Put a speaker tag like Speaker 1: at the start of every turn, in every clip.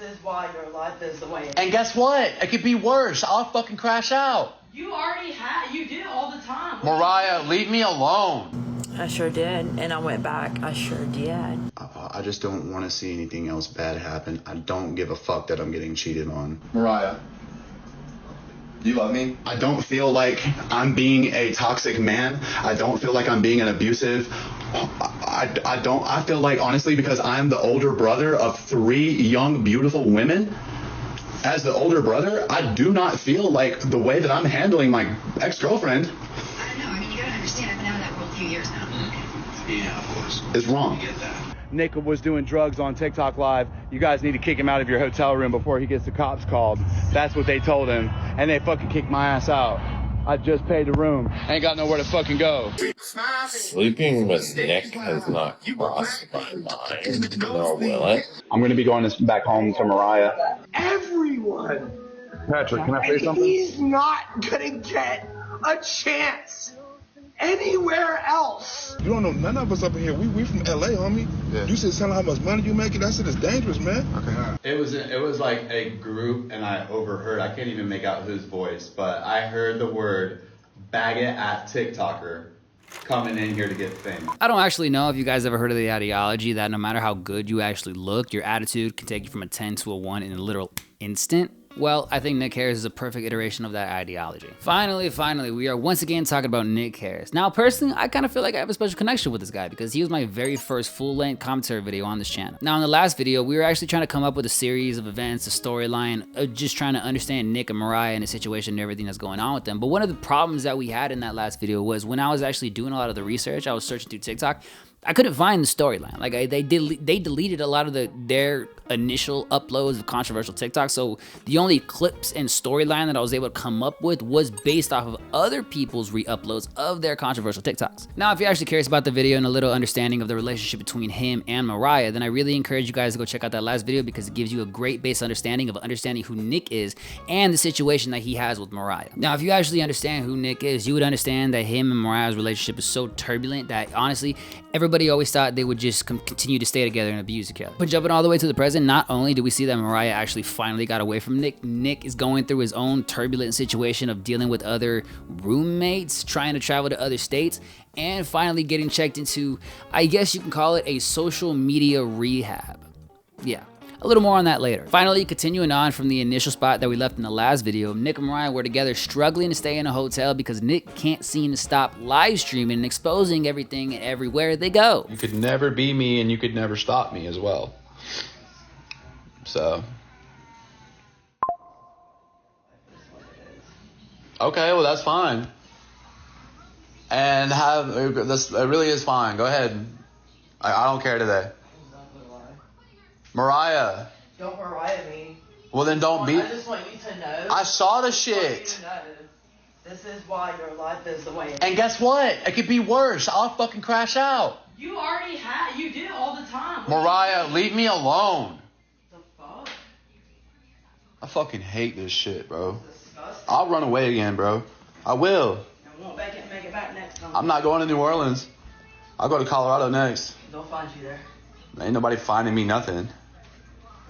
Speaker 1: is why your life is the way it is.
Speaker 2: And guess what? It could be worse. I'll fucking crash out.
Speaker 1: You already had. You do all the time.
Speaker 2: Mariah, leave me alone.
Speaker 3: I sure did, and I went back. I sure did.
Speaker 4: I just don't want to see anything else bad happen. I don't give a fuck that I'm getting cheated on.
Speaker 5: Mariah, you love me?
Speaker 4: I don't feel like I'm being a toxic man. I don't feel like I'm being an abusive. I feel like, honestly, because I'm the older brother of 3 young, beautiful women, as the older brother, I do not feel like the way that I'm handling my ex-girlfriend.
Speaker 6: I don't know. I mean, you gotta understand, I've been out of that world a few years now.
Speaker 5: Yeah, of course.
Speaker 4: Is wrong.
Speaker 5: I get that.
Speaker 2: Nick was doing drugs on TikTok Live. You guys need to kick him out of your hotel room before he gets the cops called. That's what they told him. And they fucking kicked my ass out. I just paid the room. Ain't got nowhere to fucking go.
Speaker 7: Sleeping with Nick has not crossed my mind, nor will it.
Speaker 4: I'm going to be going back home to Mariah.
Speaker 8: Everyone.
Speaker 5: Patrick, can I say something?
Speaker 8: He's not gonna get a chance anywhere else.
Speaker 5: You don't know none of us up in here. We from LA, homie. Yeah. You should tell how much money you making. That shit is dangerous, man.
Speaker 4: Okay. It was like a group, and I overheard. I can't even make out whose voice, but I heard the word "bag it at TikToker" coming in here to get fame.
Speaker 9: I don't actually know if you guys ever heard of the ideology that no matter how good you actually look, your attitude can take you from a 10 to a 1 in a literal instant. Well, I think Nick Harris is a perfect iteration of that ideology. Finally, we are once again talking about Nick Harris. Now, personally, I kind of feel like I have a special connection with this guy because he was my very first full-length commentary video on this channel. Now, in the last video, we were actually trying to come up with a series of events, a storyline, just trying to understand Nick and Mariah and the situation and everything that's going on with them. But one of the problems that we had in that last video was when I was actually doing a lot of the research, I was searching through TikTok, I couldn't find the storyline. Like they deleted a lot of their initial uploads of controversial TikTok. So the only clips and storyline that I was able to come up with was based off of other people's re-uploads of their controversial TikToks. Now, if you're actually curious about the video and a little understanding of the relationship between him and Mariah, then I really encourage you guys to go check out that last video because it gives you a great base understanding of understanding who Nick is and the situation that he has with Mariah. Now, if you actually understand who Nick is, you would understand that him and Mariah's relationship is so turbulent that honestly, everybody always thought they would just continue to stay together and abuse each other. But jumping all the way to the present, not only do we see that Mariah actually finally got away from Nick, Nick is going through his own turbulent situation of dealing with other roommates, trying to travel to other states, and finally getting checked into, I guess you can call it a social media rehab. Yeah. A little more on that later. Finally, continuing on from the initial spot that we left in the last video, Nick and Mariah were together struggling to stay in a hotel because Nick can't seem to stop live streaming and exposing everything and everywhere they go.
Speaker 4: You could never be me, and you could never stop me as well. So. Okay, well, that's fine. And it really is fine. Go ahead. I don't care today. Mariah.
Speaker 1: Don't Mariah me.
Speaker 4: Well, then don't be.
Speaker 1: I just want you to know.
Speaker 4: I saw the shit.
Speaker 1: You know, this is why your life is the way it is.
Speaker 2: And guess what? It could be worse. I'll fucking crash out.
Speaker 1: You already had. You do all the time.
Speaker 2: Mariah, leave me alone.
Speaker 1: The fuck?
Speaker 4: I fucking hate this shit, bro. I'll run away again, bro. I will.
Speaker 1: I won't make it back next time.
Speaker 4: I'm not going to New Orleans. I'll go to Colorado next.
Speaker 1: They'll find you there.
Speaker 4: Ain't nobody finding me nothing.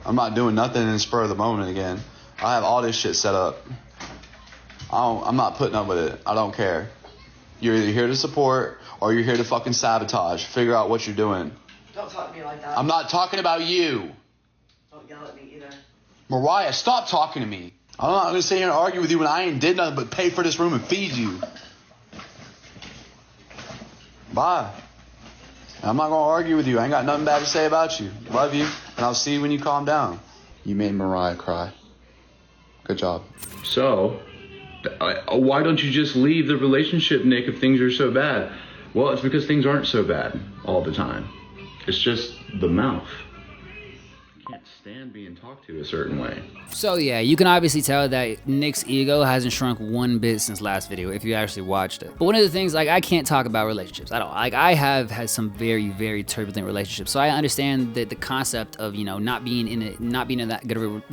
Speaker 4: I'm not doing nothing in the spur of the moment again. I have all this shit set up. I'm not putting up with it. I don't care. You're either here to support or you're here to fucking sabotage. Figure out what you're doing.
Speaker 1: Don't talk to me like that.
Speaker 4: I'm not talking about you.
Speaker 1: Don't yell at me either.
Speaker 4: Mariah, stop talking to me. I'm not going to sit here and argue with you when I ain't did nothing but pay for this room and feed you. Bye. I'm not going to argue with you. I ain't got nothing bad to say about you. Love you, and I'll see you when you calm down.
Speaker 5: You made Mariah cry. Good job.
Speaker 4: So, why don't you just leave the relationship, Nick, if things are so bad? Well, it's because things aren't so bad all the time. It's just the mouth. I can't stand being talked to a certain way.
Speaker 9: So yeah, you can obviously tell that Nick's ego hasn't shrunk one bit since last video if you actually watched it. But one of the things, like, I can't talk about relationships. I don't. Like, I have had some very, very turbulent relationships, so I understand that the concept of, you know, not being in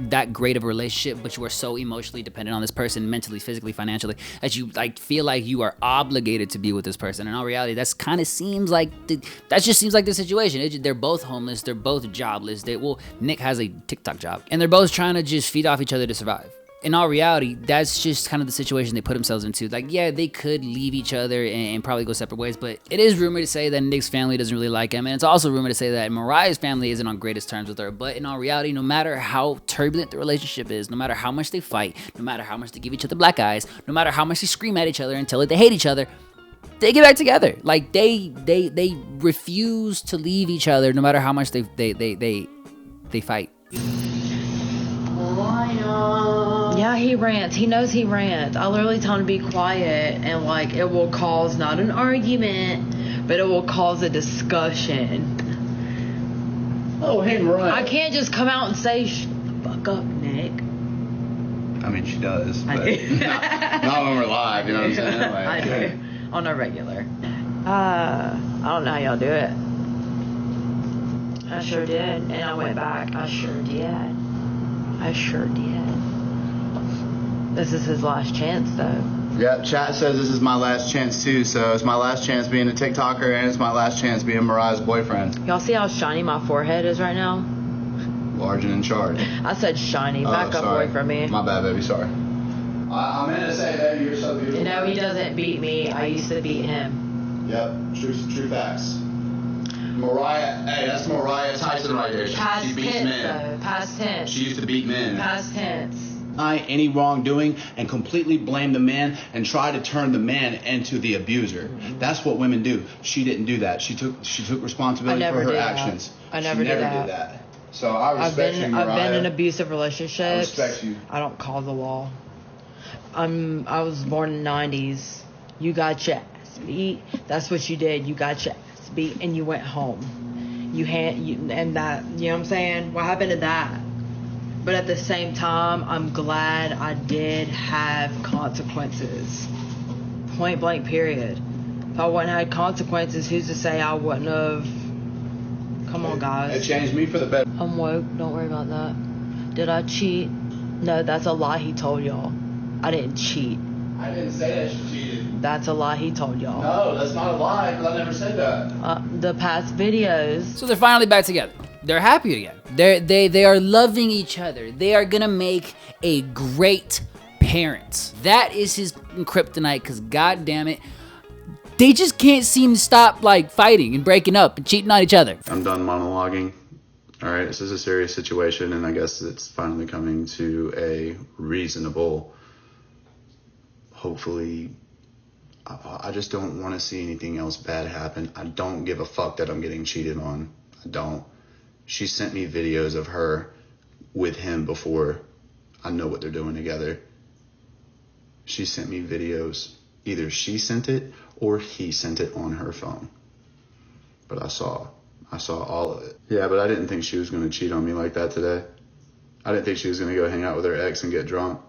Speaker 9: that great of a relationship, but you are so emotionally dependent on this person, mentally, physically, financially, that you like feel like you are obligated to be with this person. And in all reality, that just seems like the situation. They're both homeless. They're both jobless. Nick has has a TikTok job. And they're both trying to just feed off each other to survive. In all reality, that's just kind of the situation they put themselves into. Like, yeah, they could leave each other and probably go separate ways, but it is rumored to say that Nick's family doesn't really like him, and it's also rumored to say that Mariah's family isn't on greatest terms with her. But in all reality, no matter how turbulent the relationship is, no matter how much they fight, no matter how much they give each other black eyes, no matter how much they scream at each other and tell it they hate each other, they get back together. Like, they refuse to leave each other no matter how much they fight.
Speaker 3: Yeah, he rants. He knows he rants. I literally tell him to be quiet, and like it will cause not an argument, but it will cause a discussion.
Speaker 2: Oh, hey, Mariah.
Speaker 3: I can't just come out and say, "Shut the fuck up, Nick."
Speaker 2: I mean, she does.
Speaker 3: I
Speaker 2: But
Speaker 3: do.
Speaker 2: not when we're live, you know what I'm saying? Like,
Speaker 3: I do. On a regular. I don't know how y'all do it. I sure did, and I went back. I sure did. This is his last chance, though.
Speaker 2: Yeah, chat says this is my last chance too, so it's my last chance being a TikToker and it's my last chance being Mariah's boyfriend.
Speaker 3: Y'all see how shiny my forehead is right now?
Speaker 2: Large and in charge.
Speaker 3: I said shiny. Back up
Speaker 2: sorry.
Speaker 3: away from me.
Speaker 2: My bad, baby, sorry. I meant to say, baby, you're so beautiful.
Speaker 3: You know, he doesn't beat me. I used to beat him.
Speaker 2: Yep, true facts. Mariah, hey, that's Mariah Tyson right there.
Speaker 3: Past
Speaker 2: She beats
Speaker 3: tense,
Speaker 2: men.
Speaker 3: though. Past tense.
Speaker 2: She used to beat men.
Speaker 3: Past tense.
Speaker 2: Any wrongdoing and completely blame the man and try to turn the man into the abuser. That's what women do. She didn't do that. She took responsibility for her actions.
Speaker 3: I never did that.
Speaker 2: So I respect you, Mariah.
Speaker 3: I've been in abusive relationships.
Speaker 2: I respect you.
Speaker 3: I don't call the wall. I was born in the 90s. You got your ass beat. That's what you did. You got your ass beat and you went home. And that, you know what I'm saying? What happened to that? But at the same time, I'm glad I did have consequences. Point blank, period. If I wouldn't have had consequences, who's to say I wouldn't have... Come on, guys.
Speaker 2: It changed me for the better.
Speaker 3: I'm woke. Don't worry about that. Did I cheat? No, that's a lie he told y'all. I didn't cheat.
Speaker 2: I didn't say that she cheated.
Speaker 3: That's a lie he told y'all.
Speaker 2: No, that's not a lie, because I never said that.
Speaker 3: The past videos.
Speaker 9: So they're finally back together. They're happy again. They are loving each other. They are gonna make a great parents. That is his kryptonite, because god damn it, they just can't seem to stop like fighting and breaking up and cheating on each other.
Speaker 4: I'm done monologuing. All right, this is a serious situation, and I guess it's finally coming to a reasonable, hopefully, I just don't want to see anything else bad happen. I don't give a fuck that I'm getting cheated on. I don't. She sent me videos of her with him before. I know what they're doing together. She sent me videos. Either she sent it or he sent it on her phone. But I saw all of it. Yeah, but I didn't think she was going to cheat on me like that today. I didn't think she was going to go hang out with her ex and get drunk.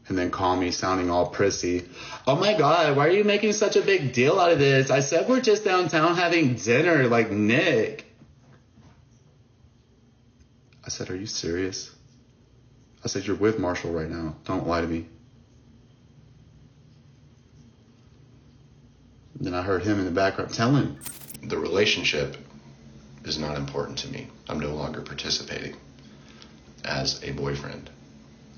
Speaker 4: And then call me sounding all prissy. Oh my God, why are you making such a big deal out of this? I said we're just downtown having dinner like Nick. I said, are you serious? I said, you're with Marshall right now. Don't lie to me. Then I heard him in the background. Tell him.
Speaker 10: The relationship is not important to me. I'm no longer participating as a boyfriend.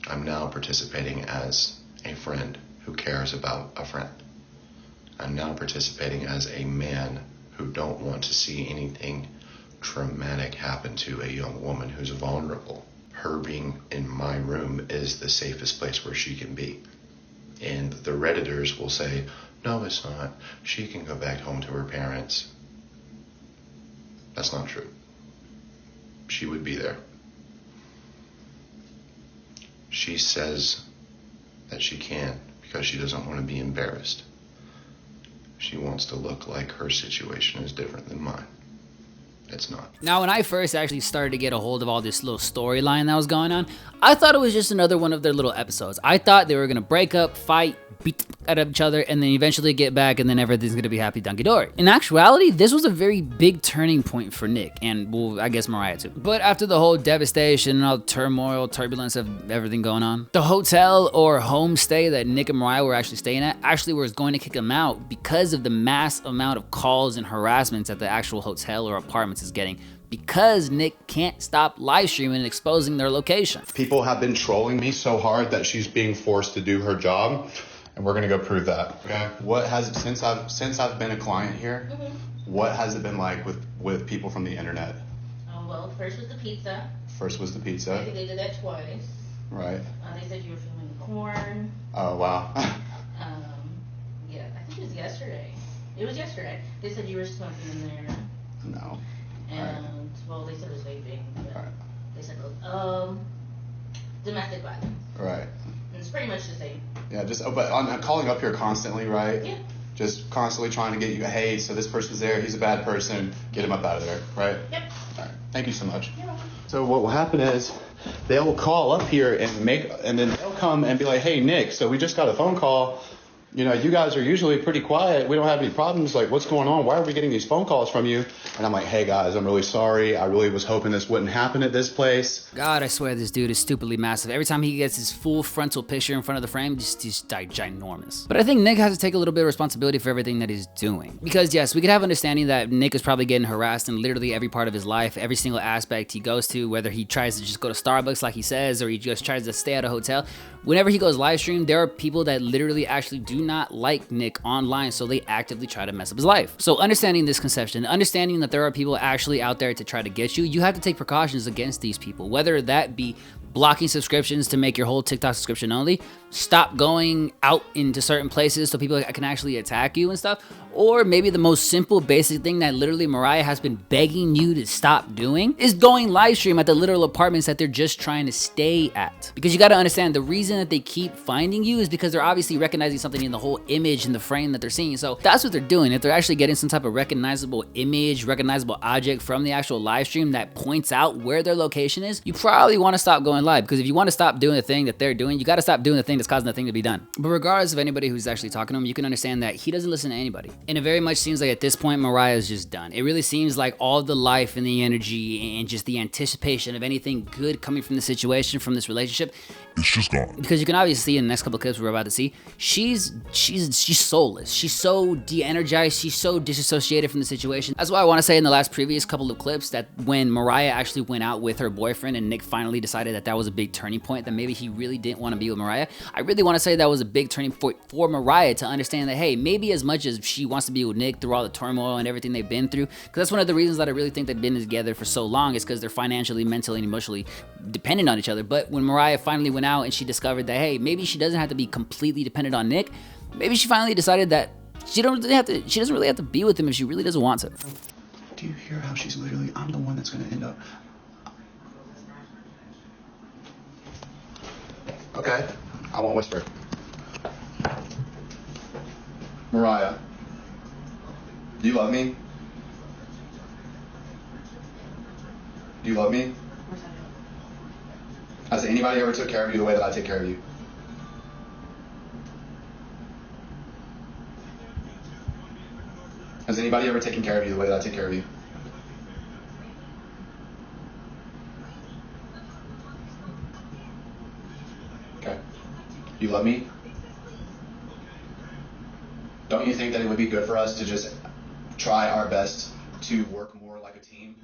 Speaker 10: I'm now participating as a friend who cares about a friend. I'm now participating as a man who don't want to see anything traumatic happen to a young woman who's vulnerable. Her being in my room is the safest place where she can be. And the Redditors will say, no, it's not. She can go back home to her parents. That's not true. She would be there. She says that she can because she doesn't want to be embarrassed. She wants to look like her situation is different than mine. It's not.
Speaker 9: Now, when I first actually started to get a hold of all this little storyline that was going on, I thought it was just another one of their little episodes. I thought they were going to break up, fight, beat at each other, and then eventually get back, and then everything's going to be happy donkey dory. In actuality, this was a very big turning point for Nick, and well, I guess Mariah too. But after the whole devastation and all the turmoil, turbulence of everything going on, the hotel or homestay that Nick and Mariah were actually staying at actually was going to kick them out because of the mass amount of calls and harassments that the actual hotel or apartments is getting because Nick can't stop live streaming and exposing their location.
Speaker 4: People have been trolling me so hard that she's being forced to do her job, and we're gonna go prove that. Okay. What has since I've been a client here, what has it been like with people from the internet?
Speaker 11: Well, first was the pizza.
Speaker 4: First was the pizza.
Speaker 11: I think they did that twice.
Speaker 4: Right.
Speaker 11: They said you were filming corn.
Speaker 4: Oh wow.
Speaker 11: Yeah, I think it was yesterday. It was yesterday. They said you were smoking in there.
Speaker 4: No.
Speaker 11: And well, they said it was vaping. But
Speaker 4: Right.
Speaker 11: They said domestic violence.
Speaker 4: Right.
Speaker 11: And it's pretty much the same.
Speaker 4: Yeah. But I'm calling up here constantly, right?
Speaker 11: Yeah.
Speaker 4: Just constantly trying to get you. Hey, so this person's there. He's a bad person. Get him up out of there, right?
Speaker 11: Yep.
Speaker 4: All right. Thank you so much.
Speaker 11: You're welcome.
Speaker 4: So what will happen is they'll call up here and then they'll come and be like, hey, Nick, so we just got a phone call. You know, you guys are usually pretty quiet. We don't have any problems. Like, what's going on? Why are we getting these phone calls from you? And I'm like, hey, guys, I'm really sorry. I really was hoping this wouldn't happen at this place.
Speaker 9: God, I swear this dude is stupidly massive. Every time he gets his full frontal picture in front of the frame, he's like ginormous. But I think Nick has to take a little bit of responsibility for everything that he's doing. Because yes, we could have understanding that Nick is probably getting harassed in literally every part of his life, every single aspect he goes to, whether he tries to just go to Starbucks like he says, or he just tries to stay at a hotel. Whenever he goes live stream, there are people that literally actually do not like Nick online, so they actively try to mess up his life. So understanding this conception, understanding that there are people actually out there to try to get you, you have to take precautions against these people, whether that be blocking subscriptions to make your whole TikTok subscription only, stop going out into certain places so people can actually attack you and stuff, or maybe the most simple basic thing that literally Mariah has been begging you to stop doing is going live stream at the literal apartments that they're just trying to stay at. Because you got to understand, the reason that they keep finding you is because they're obviously recognizing something in the whole image and the frame that they're seeing. So that's what they're doing. If they're actually getting some type of recognizable image, recognizable object from the actual live stream that points out where their location is, you probably want to stop going live. Because if you want to stop doing the thing that they're doing, you got to stop doing the thing that's causing the thing to be done. But regardless of anybody who's actually talking to him, you can understand that he doesn't listen to anybody. And it very much seems like at this point, Mariah is just done. It really seems like all the life and the energy and just the anticipation of anything good coming from the situation, from this relationship,
Speaker 12: it's just gone.
Speaker 9: Because you can obviously see in the next couple of clips we're about to see, she's soulless. She's so de-energized. She's so disassociated from the situation. That's why I want to say in the last previous couple of clips that when Mariah actually went out with her boyfriend and Nick finally decided that that was a big turning point, that maybe he really didn't want to be with Mariah, I really want to say that was a big turning point for Mariah to understand that, hey, maybe as much as she wants to be with Nick through all the turmoil and everything they've been through, because that's one of the reasons that I really think they've been together for so long, is because they're financially, mentally, and emotionally dependent on each other. But when Mariah finally went out and she discovered that, hey, maybe she doesn't have to be completely dependent on Nick, maybe she finally decided that she doesn't really have to be with him if she really doesn't want to.
Speaker 4: Do you hear how she's literally, I'm the one that's going to end up. Okay, I won't whisper. Mariah, do you love me? Do you love me? Has anybody ever took care of you the way that I take care of you? Has anybody ever taken care of you the way that I take care of you? Okay. You love me? Don't you think that it would be good for us to just try our best to work more like a team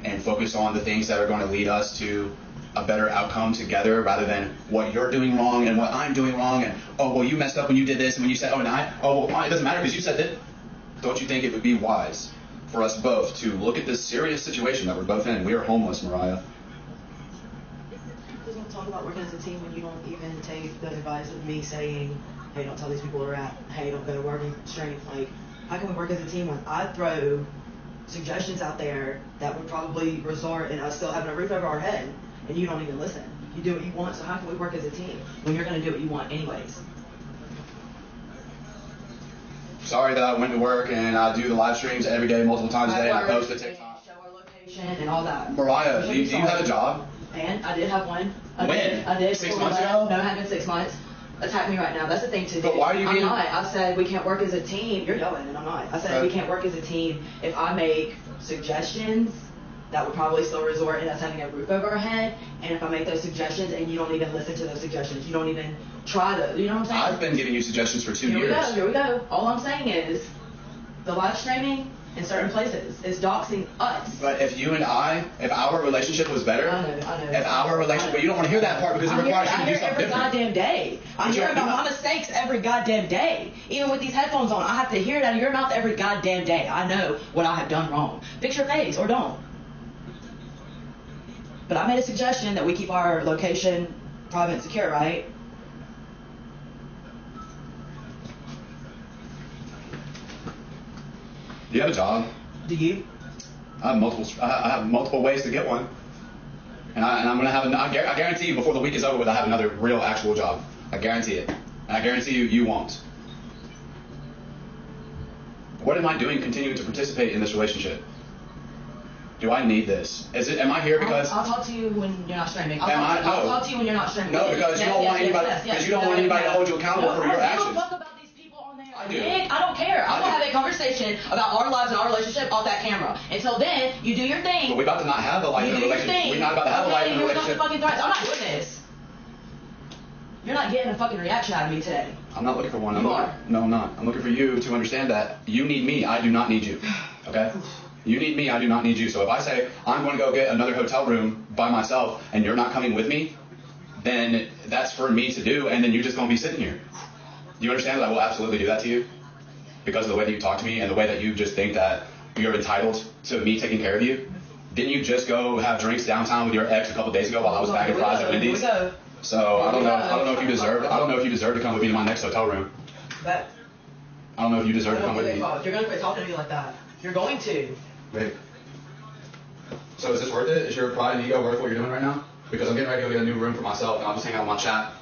Speaker 4: and focus on the things that are going to lead us to a better outcome together, rather than what you're doing wrong and what I'm doing wrong, and oh well, you messed up when you did this, and when you said oh well, it doesn't matter because you said that. Don't you think it would be wise for us both to look at this serious situation that we're both in? We are homeless, Mariah.
Speaker 1: Just want to talk about working as a team when you don't even take the advice of me saying, hey, don't tell these people where they're at. Hey, don't go to working strength. Like, how can we work as a team when I throw suggestions out there that would probably result in us still having a roof over our head, and you don't even listen? You do what you want, so how can we work as a team when you're going to do what you want anyways?
Speaker 4: Sorry that I went to work and I do the live streams every day, multiple times a day, and I post to TikTok.
Speaker 1: Show our location and all that.
Speaker 4: Mariah, do you have a job?
Speaker 1: And I did have one.
Speaker 4: When?
Speaker 1: I did.
Speaker 4: 6 months ago?
Speaker 1: No, it hadn't been 6 months. Attack me right now. That's the thing too.
Speaker 4: But why are you being...
Speaker 1: I'm not. I said we can't work as a team. You're yelling and I'm not. I said we can't work as a team if I make suggestions that would probably still resort in us having a roof over our head, and if I make those suggestions and you don't even listen to those suggestions, you don't even try to, you know what I'm saying?
Speaker 4: I've been giving you suggestions for 2 years.
Speaker 1: Here we go. All I'm saying is, the live streaming, in certain places. It's doxing us.
Speaker 4: But if our relationship was better,
Speaker 1: I know.
Speaker 4: If our relationship, but you don't want to hear that part because it requires you to do something
Speaker 1: every
Speaker 4: different.
Speaker 1: goddamn day. I hear about my mistakes every goddamn day. Even with these headphones on, I have to hear it out of your mouth every goddamn day. I know what I have done wrong. Fix your face or don't. But I made a suggestion that we keep our location private and secure, right?
Speaker 4: Do you have a job?
Speaker 1: Do you?
Speaker 4: I have multiple ways to get one, and I'm gonna have. I guarantee you, before the week is over with, I have another real, actual job. I guarantee it, and I guarantee you won't. What am I doing, continuing to participate in this relationship? Do I need this? Am I here because?
Speaker 1: I'll talk to you when you're not streaming.
Speaker 4: I'll
Speaker 1: talk to you when you're not streaming.
Speaker 4: No, because you don't want anybody. Because you don't want anybody to hold you accountable for your actions. I do.
Speaker 1: I don't care. I want to have a conversation about our lives and our relationship off that camera. Until then, you do your thing.
Speaker 4: But we're about to not have a life in a relationship. We're not about to have a life in a relationship.
Speaker 1: Fucking threats. I'm not doing this. You're not getting a fucking reaction out of me today.
Speaker 4: I'm not looking for one.
Speaker 1: You are.
Speaker 4: No, I'm not. I'm looking for you to understand that you need me. I do not need you. Okay? You need me. I do not need you. So if I say I'm going to go get another hotel room by myself and you're not coming with me, then that's for me to do, and then you're just going to be sitting here. Do you understand that I will absolutely do that to you? Because of the way that you talk to me and the way that you just think that you're entitled to me taking care of you? Didn't you just go have drinks downtown with your ex a couple days ago while I was bagging fries at Wendy's? So I don't know if you deserve to come with me to my next hotel room.
Speaker 1: But
Speaker 4: I don't know if you deserve to come with me.
Speaker 1: You're gonna quit talking to me like that. You're going to.
Speaker 4: Wait. So is this worth it? Is your pride and ego worth what you're doing right now? Because I'm getting ready to go get a new room for myself and I'll just hang out with my chat.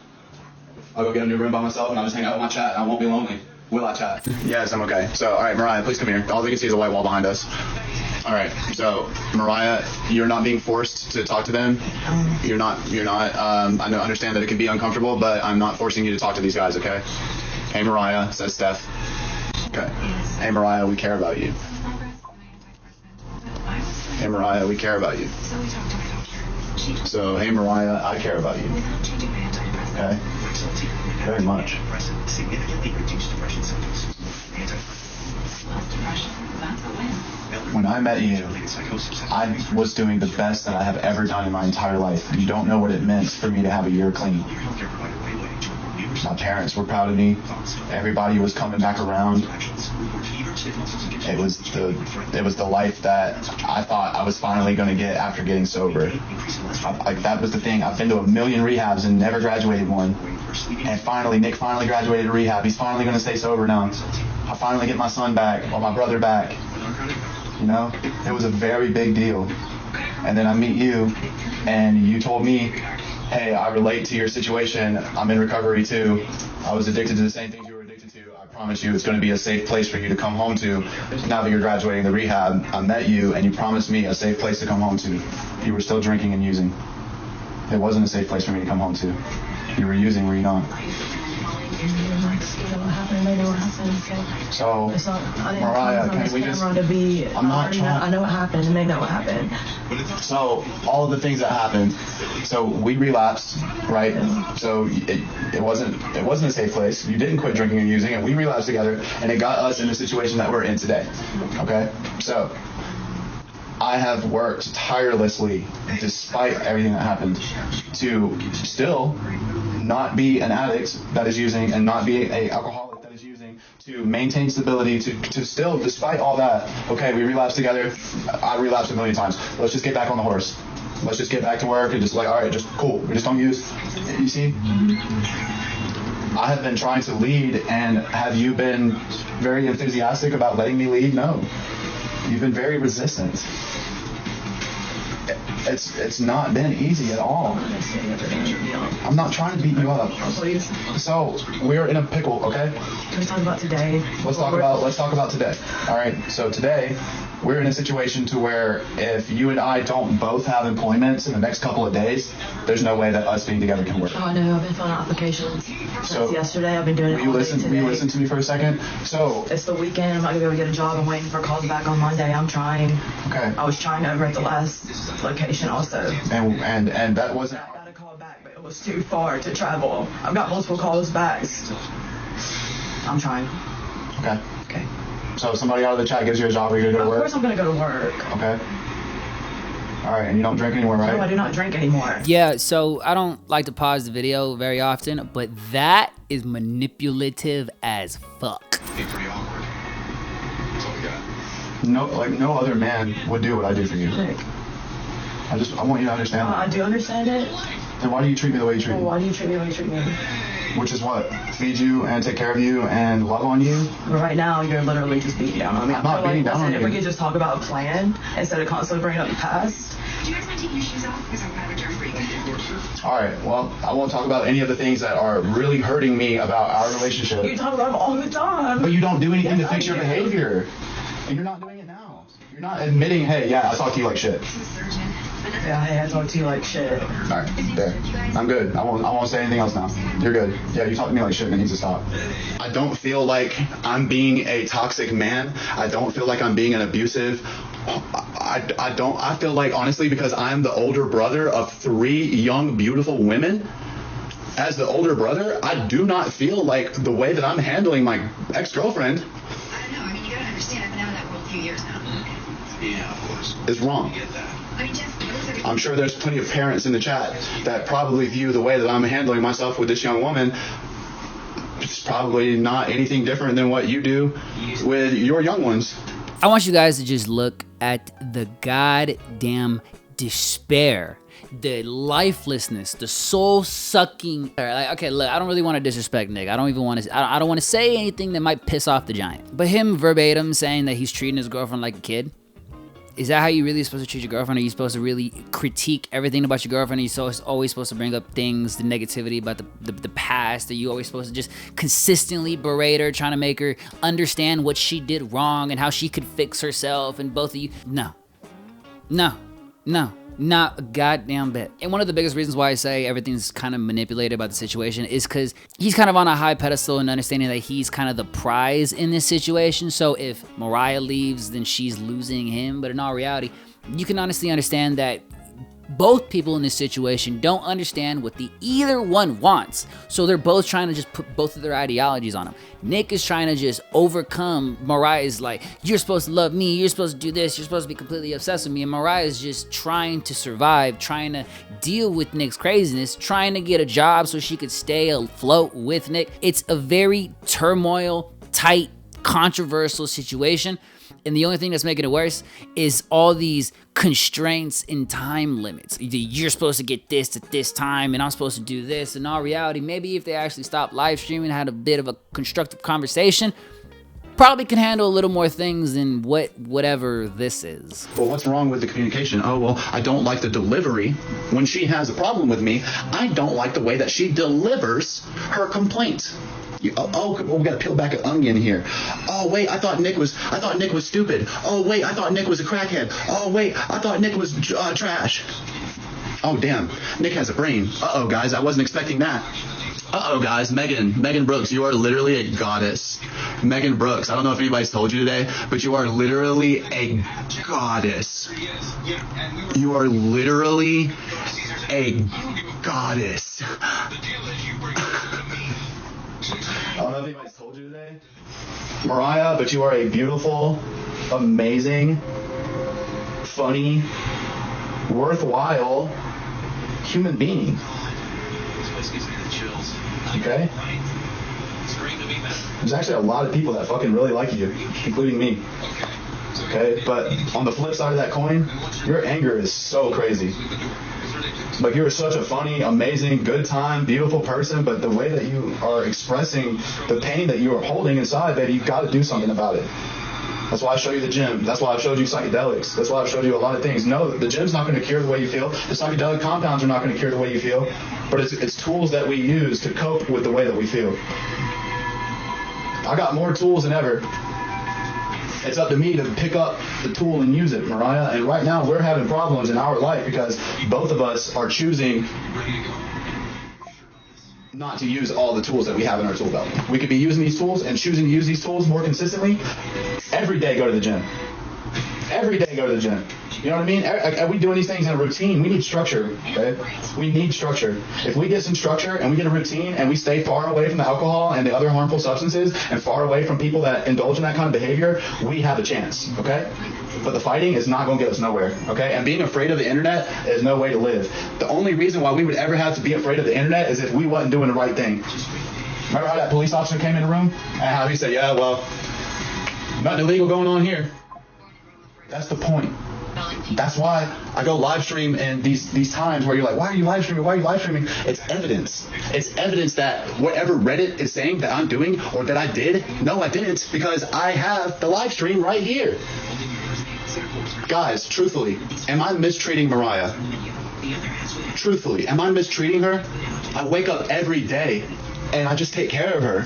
Speaker 4: I'll go get a new room by myself and I'll just hang out with my chat and I won't be lonely. Will I chat? Yes, I'm okay. So, all right, Mariah, please come here. All we can see is a white wall behind us. All right. So, Mariah, you're not being forced to talk to them. You're not. I understand that it can be uncomfortable, but I'm not forcing you to talk to these guys. Okay. Hey, Mariah, says Steph. Okay. Hey, Mariah, we care about you. Hey, Mariah, we care about you. So, hey, Mariah, I care about you. Okay. Very much. When I met you, I was doing the best that I have ever done in my entire life. You don't know what it meant for me to have a year clean. My parents were proud of me. Everybody was coming back around. It was the life that I thought I was finally going to get after getting sober. That was the thing. I've been to 1 million rehabs and never graduated one. And finally, Nick finally graduated rehab. He's finally going to stay sober now. I finally get my son back or my brother back. You know, it was a very big deal. And then I meet you, and you told me, hey, I relate to your situation. I'm in recovery too. I was addicted to the same things you were addicted to. I promise you it's going to be a safe place for you to come home to. Now that you're graduating the rehab, I met you, and you promised me a safe place to come home to. You were still drinking and using. It wasn't a safe place for me to come home to. You were using, were you not? So, Mariah, can we just... I'm not trying...
Speaker 1: I know what happened, and they know what happened.
Speaker 4: So, all of the things that happened. So, we relapsed, right? So, it wasn't a safe place. You didn't quit drinking and using, and we relapsed together, and it got us in the situation that we're in today. Okay? So, I have worked tirelessly, despite everything that happened, to still not be an addict that is using and not be an alcoholic that is using, to maintain stability, to still, despite all that, okay, we relapsed together. I relapsed 1 million times. Let's just get back on the horse. Let's just get back to work and just all right, just cool. We just don't use. You see? I have been trying to lead, and have you been very enthusiastic about letting me lead? No. You've been very resistant. It's not been easy at all. I'm not trying to beat you up. So we're in a pickle, okay?
Speaker 1: Let's talk about today.
Speaker 4: Let's talk about today. All right. So today we're in a situation to where if you and I don't both have employment in the next couple of days, there's no way that us being together can work.
Speaker 1: Oh, I know. I've been filling out applications since yesterday. I've been doing it all day today.
Speaker 4: Will you listen to me for a second? So
Speaker 1: it's the weekend. I'm not gonna be able to get a job. I'm waiting for calls back on Monday. I'm trying.
Speaker 4: Okay.
Speaker 1: I was trying over at the last location also.
Speaker 4: And that wasn't.
Speaker 1: I got a call back, but it was too far to travel. I've got multiple calls back. I'm trying.
Speaker 4: Okay.
Speaker 1: Okay.
Speaker 4: So if somebody out of the chat gives you a job, are you going to go to work?
Speaker 1: Of course I'm going to go to work.
Speaker 4: Okay. All right, and you don't drink anymore, right?
Speaker 1: No, I do not drink anymore.
Speaker 9: Yeah, so I don't like to pause the video very often, but that is manipulative as fuck.
Speaker 4: Be pretty awkward. That's all we got. No other man would do what I do for you.
Speaker 1: Nick.
Speaker 4: I want you to understand that.
Speaker 1: I do understand it.
Speaker 4: Then why do you treat me the way you treat me?
Speaker 1: Why do you treat me the way you treat me?
Speaker 4: Which is what? Feed you and take care of you and love on you?
Speaker 1: But right now, you're literally just beating down on me.
Speaker 4: I'm not beating down on you.
Speaker 1: If we could just talk about a plan instead of constantly bringing up the past.
Speaker 6: Do you guys mind taking your shoes off? Because I'm kind of a germ freak.
Speaker 4: All right, well, I won't talk about any of the things that are really hurting me about our relationship.
Speaker 1: You talk about them all the time.
Speaker 4: But you don't do anything to fix your behavior. And you're not doing it now. You're not admitting, hey, yeah, I talk to you like shit.
Speaker 1: Yeah, hey, I talk to you like shit.
Speaker 4: All right, there. I'm good. I won't say anything else now. You're good. Yeah, you talk to me like shit and it needs to stop. I don't feel like I'm being a toxic man. I don't feel like I'm being an abusive. I feel like, honestly, because I'm the older brother of 3 young, beautiful women, as the older brother, I do not feel like the way that I'm handling my ex-girlfriend
Speaker 6: I don't know. I mean, you gotta understand, I've been out of that world a few years now.
Speaker 10: Yeah, of course.
Speaker 4: is wrong.
Speaker 6: I mean, Jeff, it looks like
Speaker 4: I'm sure there's plenty of parents in the chat that probably view the way that I'm handling myself with this young woman. It's probably not anything different than what you do with your young ones.
Speaker 9: I want you guys to just look at the goddamn despair, the lifelessness, the soul-sucking. Like, okay, look, I don't really want to disrespect Nick. I don't even want to. I don't want to say anything that might piss off the giant. But him verbatim saying that he's treating his girlfriend like a kid. Is that how you really supposed to treat your girlfriend? Are you supposed to really critique everything about your girlfriend? Are you always supposed to bring up things, the negativity about the past? Are you always supposed to just consistently berate her, trying to make her understand what she did wrong and how she could fix herself and both of you? No. Not a goddamn bit. And one of the biggest reasons why I say everything's kind of manipulated about the situation is because he's kind of on a high pedestal and understanding that he's kind of the prize in this situation. So if Mariah leaves, then she's losing him. But in all reality, you can honestly understand that both people in this situation don't understand what either one wants. So they're both trying to just put both of their ideologies on him. Nick is trying to just overcome Mariah's like, you're supposed to love me, you're supposed to do this, you're supposed to be completely obsessed with me. And Mariah is just trying to survive, trying to deal with Nick's craziness, trying to get a job so she could stay afloat with Nick. It's a very turmoil, tight, controversial situation. And the only thing that's making it worse is all these constraints and time limits. You're supposed to get this at this time, and I'm supposed to do this. In all reality, maybe if they actually stopped live streaming, had a bit of a constructive conversation, probably can handle a little more things than whatever this is.
Speaker 4: Well, what's wrong with the communication? Oh, well, I don't like the delivery. When she has a problem with me, I don't like the way that she delivers her complaints. We gotta peel back an onion here. Oh wait, I thought Nick was stupid. Oh wait, I thought Nick was a crackhead. Oh wait, I thought Nick was trash. Oh damn, Nick has a brain. Uh-oh guys, I wasn't expecting that. Uh-oh guys, Megan Brooks, you are literally a goddess. Megan Brooks, I don't know if anybody's told you today, but you are literally a goddess. You are literally a goddess. I don't know if anybody's told you today, Mariah, but you are a beautiful, amazing, funny, worthwhile human being. Okay? There's actually a lot of people that fucking really like you, including me. Okay? But on the flip side of that coin, your anger is so crazy. Like, you're such a funny, amazing, good time, beautiful person, but the way that you are expressing the pain that you are holding inside, baby, you've got to do something about it. That's why I show you the gym. That's why I've showed you psychedelics. That's why I've showed you a lot of things. No, the gym's not going to cure the way you feel. The psychedelic compounds are not going to cure the way you feel. But it's tools that we use to cope with the way that we feel. I got more tools than ever. It's up to me to pick up the tool and use it, Mariah. And right now we're having problems in our life because both of us are choosing not to use all the tools that we have in our tool belt. We could be using these tools and choosing to use these tools more consistently. Every day go to the gym. Every day go to the gym. You know what I mean? Are we doing these things in a routine? We need structure, okay? We need structure. If we get some structure and we get a routine and we stay far away from the alcohol and the other harmful substances and far away from people that indulge in that kind of behavior, we have a chance, okay? But the fighting is not going to get us nowhere, okay? And being afraid of the internet is no way to live. The only reason why we would ever have to be afraid of the internet is if we wasn't doing the right thing. Remember how that police officer came in the room and how he said, yeah, well, nothing illegal going on here. That's the point. That's why I go live stream in these times where you're like, why are you live streaming? Why are you live streaming? It's evidence. It's evidence that whatever Reddit is saying that I'm doing or that I did, no, I didn't, because I have the live stream right here. Guys, truthfully, am I mistreating Mariah? Truthfully, am I mistreating her? I wake up every day and I just take care of her.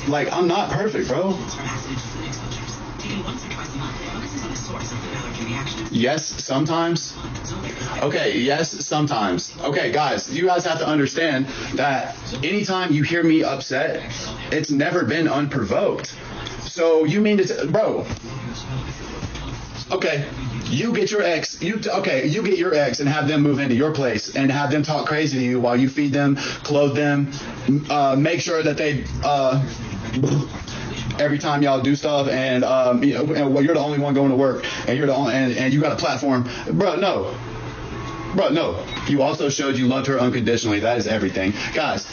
Speaker 4: Like, I'm not perfect, bro. Yes, sometimes. Okay, yes, sometimes. Okay, guys, you guys have to understand that anytime you hear me upset, it's never been unprovoked. So you mean to, bro? Okay, you get your ex. You get your ex and have them move into your place and have them talk crazy to you while you feed them, clothe them, make sure that they. Every time y'all do stuff and you're the only one going to work and you're the only and you got a platform, bro, no. You also showed you loved her unconditionally. That is everything, guys.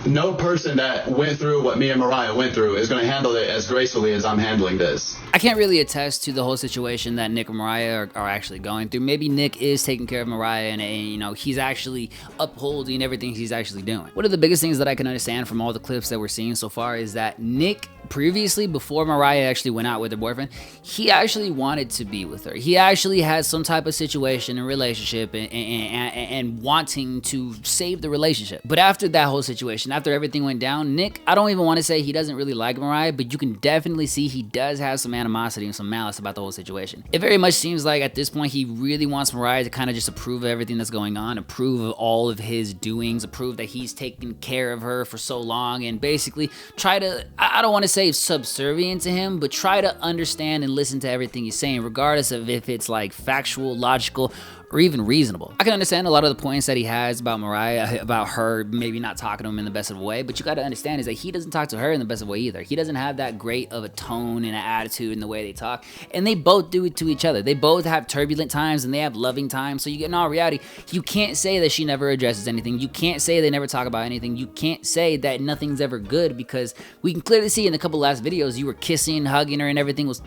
Speaker 4: No person that went through what me and Mariah went through is going to handle it as gracefully as I'm handling this.
Speaker 9: I can't really attest to the whole situation that Nick and Mariah are actually going through. Maybe Nick is taking care of Mariah and you know, he's actually upholding everything he's actually doing. One of the biggest things that I can understand from all the clips that we're seeing so far is that Nick previously, before Mariah actually went out with her boyfriend, he actually wanted to be with her. He actually had some type of situation and relationship and wanting to save the relationship. But after that whole situation, after everything went down, Nick, I don't even want to say he doesn't really like Mariah, but you can definitely see he does have some animosity and some malice about the whole situation. It very much seems like at this point he really wants Mariah to kind of just approve of everything that's going on, approve of all of his doings, approve that he's taken care of her for so long, and basically try to, I don't want to say subservient to him, but try to understand and listen to everything he's saying, regardless of if it's like factual, logical, or even reasonable. I can understand a lot of the points that he has about Mariah, about her maybe not talking to him in the best of a way, but you got to understand is that he doesn't talk to her in the best of a way either. He doesn't have that great of a tone and an attitude in the way they talk, and they both do it to each other. They both have turbulent times and they have loving times, so you get in all reality, you can't say that she never addresses anything. You can't say they never talk about anything. You can't say that nothing's ever good, because we can clearly see in a couple last videos you were kissing, hugging her, and everything was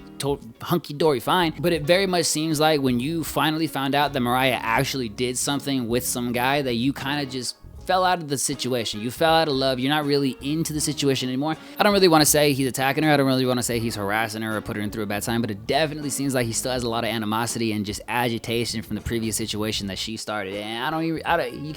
Speaker 9: hunky-dory fine, but it very much seems like when you finally found out that Mariah actually did something with some guy, that you kind of just fell out of the situation. You fell out of love. You're not really into the situation anymore. I don't really want to say he's attacking her. I don't really want to say he's harassing her or putting her through a bad time, but it definitely seems like he still has a lot of animosity and just agitation from the previous situation that she started. And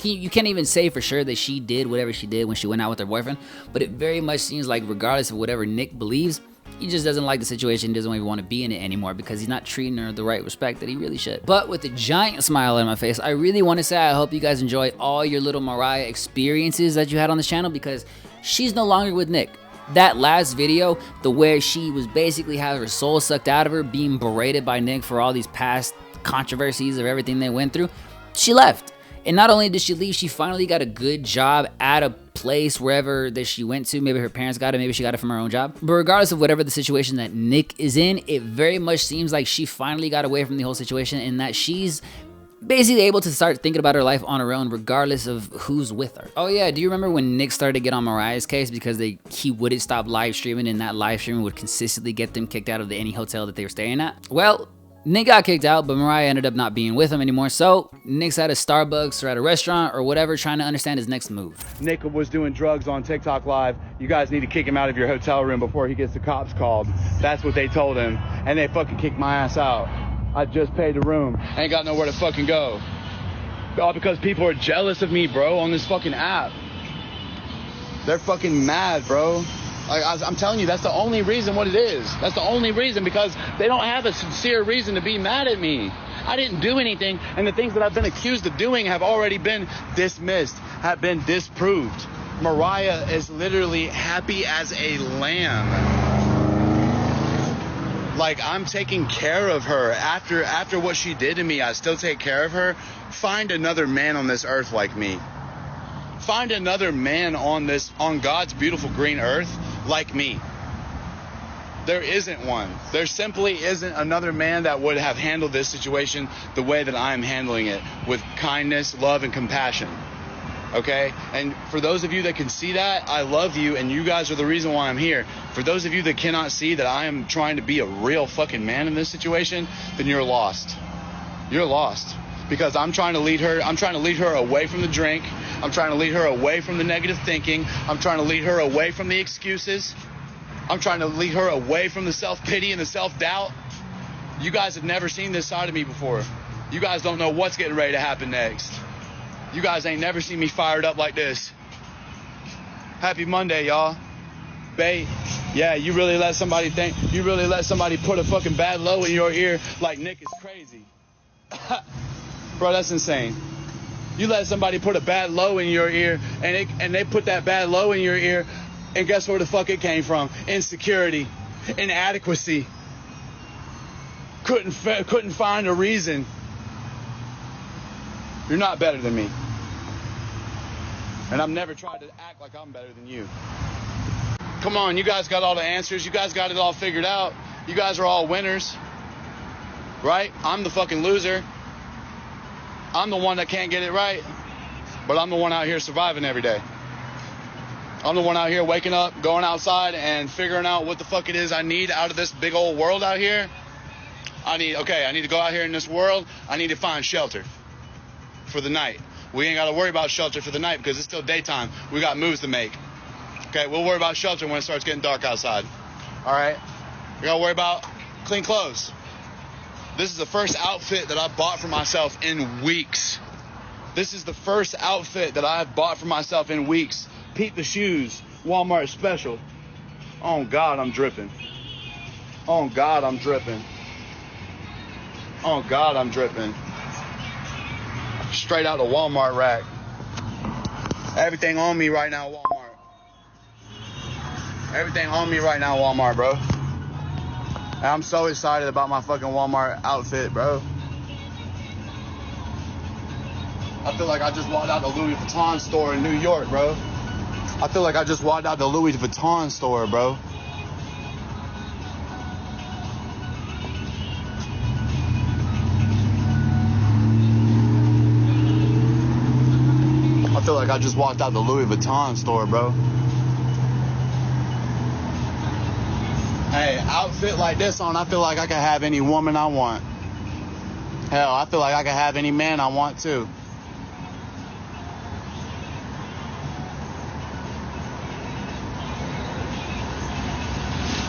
Speaker 9: you can't even say for sure that she did whatever she did when she went out with her boyfriend, but it very much seems like regardless of whatever Nick believes, he just doesn't like the situation, doesn't even want to be in it anymore because he's not treating her the right respect that he really should. But with a giant smile on my face, I really want to say I hope you guys enjoy all your little Mariah experiences that you had on this channel, because she's no longer with Nick. That last video, the where she was basically having her soul sucked out of her, being berated by Nick for all these past controversies of everything they went through, she left. And not only did she leave, she finally got a good job at a place wherever that she went to. Maybe her parents got it, maybe she got it from her own job. But regardless of whatever the situation that Nick is in, it very much seems like she finally got away from the whole situation, and that she's basically able to start thinking about her life on her own, regardless of who's with her. Oh yeah, do you remember when Nick started to get on Mariah's case because he wouldn't stop live streaming, and that live streaming would consistently get them kicked out of any hotel that they were staying at? Well, Nick got kicked out, but Mariah ended up not being with him anymore, so Nick's at a Starbucks or at a restaurant or whatever, trying to understand his next move.
Speaker 2: Nick was doing drugs on TickTock Live. You guys need to kick him out of your hotel room before he gets the cops called. That's what they told him, and they fucking kicked my ass out. I just paid the room. Ain't got nowhere to fucking go. All because people are jealous of me, bro, on this fucking app. They're fucking mad, bro. I'm telling you, that's the only reason what it is. That's the only reason, because they don't have a sincere reason to be mad at me. I didn't do anything, and the things that I've been accused of doing have already been dismissed, have been disproved. Mariah is literally happy as a lamb. Like, I'm taking care of her. After what she did to me, I still take care of her. Find another man on this earth like me. Find another man on God's beautiful green earth like me. There isn't one. There simply isn't another man that would have handled this situation the way that I'm handling it, with kindness, love, and compassion. Okay? And for those of you that can see that, I love you, and you guys are the reason why I'm here. For those of you that cannot see that I am trying to be a real fucking man in this situation, then you're lost. You're lost. Because I'm trying to lead her away from the drink. I'm trying to lead her away from the negative thinking. I'm trying to lead her away from the excuses. I'm trying to lead her away from the self-pity and the self-doubt. You guys have never seen this side of me before. You guys don't know what's getting ready to happen next. You guys ain't never seen me fired up like this. Happy Monday, y'all. Babe, yeah, you really let somebody put a fucking bad low in your ear like Nick is crazy. Bro, that's insane. You let somebody put a bad low in your ear, and they put that bad low in your ear, and guess where the fuck it came from? Insecurity, inadequacy. Couldn't find a reason. You're not better than me. And I've never tried to act like I'm better than you. Come on, you guys got all the answers. You guys got it all figured out. You guys are all winners. Right? I'm the fucking loser. I'm the one that can't get it right. But I'm the one out here surviving every day. I'm the one out here waking up, going outside, and figuring out what the fuck it is I need out of this big old world out here. I need to go out here in this world. I need to find shelter for the night. We ain't got to worry about shelter for the night because it's still daytime. We got moves to make. Okay, we'll worry about shelter when it starts getting dark outside. All right? We got to worry about clean clothes. This is the first outfit that I bought for myself in weeks. This is the first outfit that I've bought for myself in weeks. Peep the shoes. Walmart special. Oh, God, I'm dripping. Oh, God, I'm dripping. Oh, God, I'm dripping. Straight out the Walmart rack. Everything on me right now, Walmart. Everything on me right now, Walmart, bro. And I'm so excited about my fucking Walmart outfit, bro. I feel like I just walked out the Louis Vuitton store in New York, bro. I feel like I just walked out the Louis Vuitton store, bro. I feel like I just walked out the Louis Vuitton store, bro. Hey, outfit like this on, I feel like I can have any woman I want. Hell, I feel like I can have any man I want too.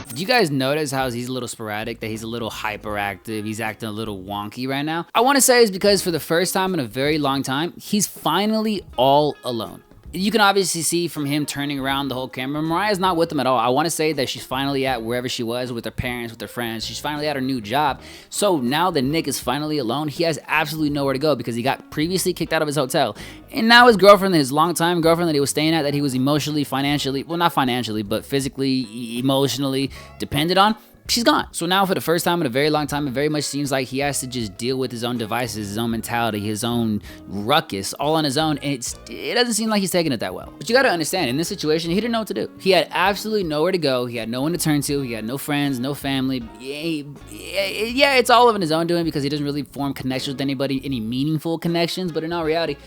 Speaker 9: Did you guys notice how he's a little sporadic, that he's a little hyperactive, he's acting a little wonky right now? I want to say it's because for the first time in a very long time, he's finally all alone. You can obviously see from him turning around the whole camera, Mariah's not with him at all. I want to say that she's finally at wherever she was with her parents, with her friends. She's finally at her new job. So now that Nick is finally alone, he has absolutely nowhere to go because he got previously kicked out of his hotel. And now his girlfriend, his longtime girlfriend that he was staying at, that he was emotionally, financially, well, not financially, but physically, emotionally dependent on, she's gone. So now for the first time in a very long time, it very much seems like he has to just deal with his own devices, his own mentality, his own ruckus, all on his own. And it doesn't seem like he's taking it that well. But you gotta understand, in this situation, he didn't know what to do. He had absolutely nowhere to go. He had no one to turn to. He had no friends, no family. Yeah, it's all of his own doing because he doesn't really form connections with anybody, any meaningful connections. But in all reality,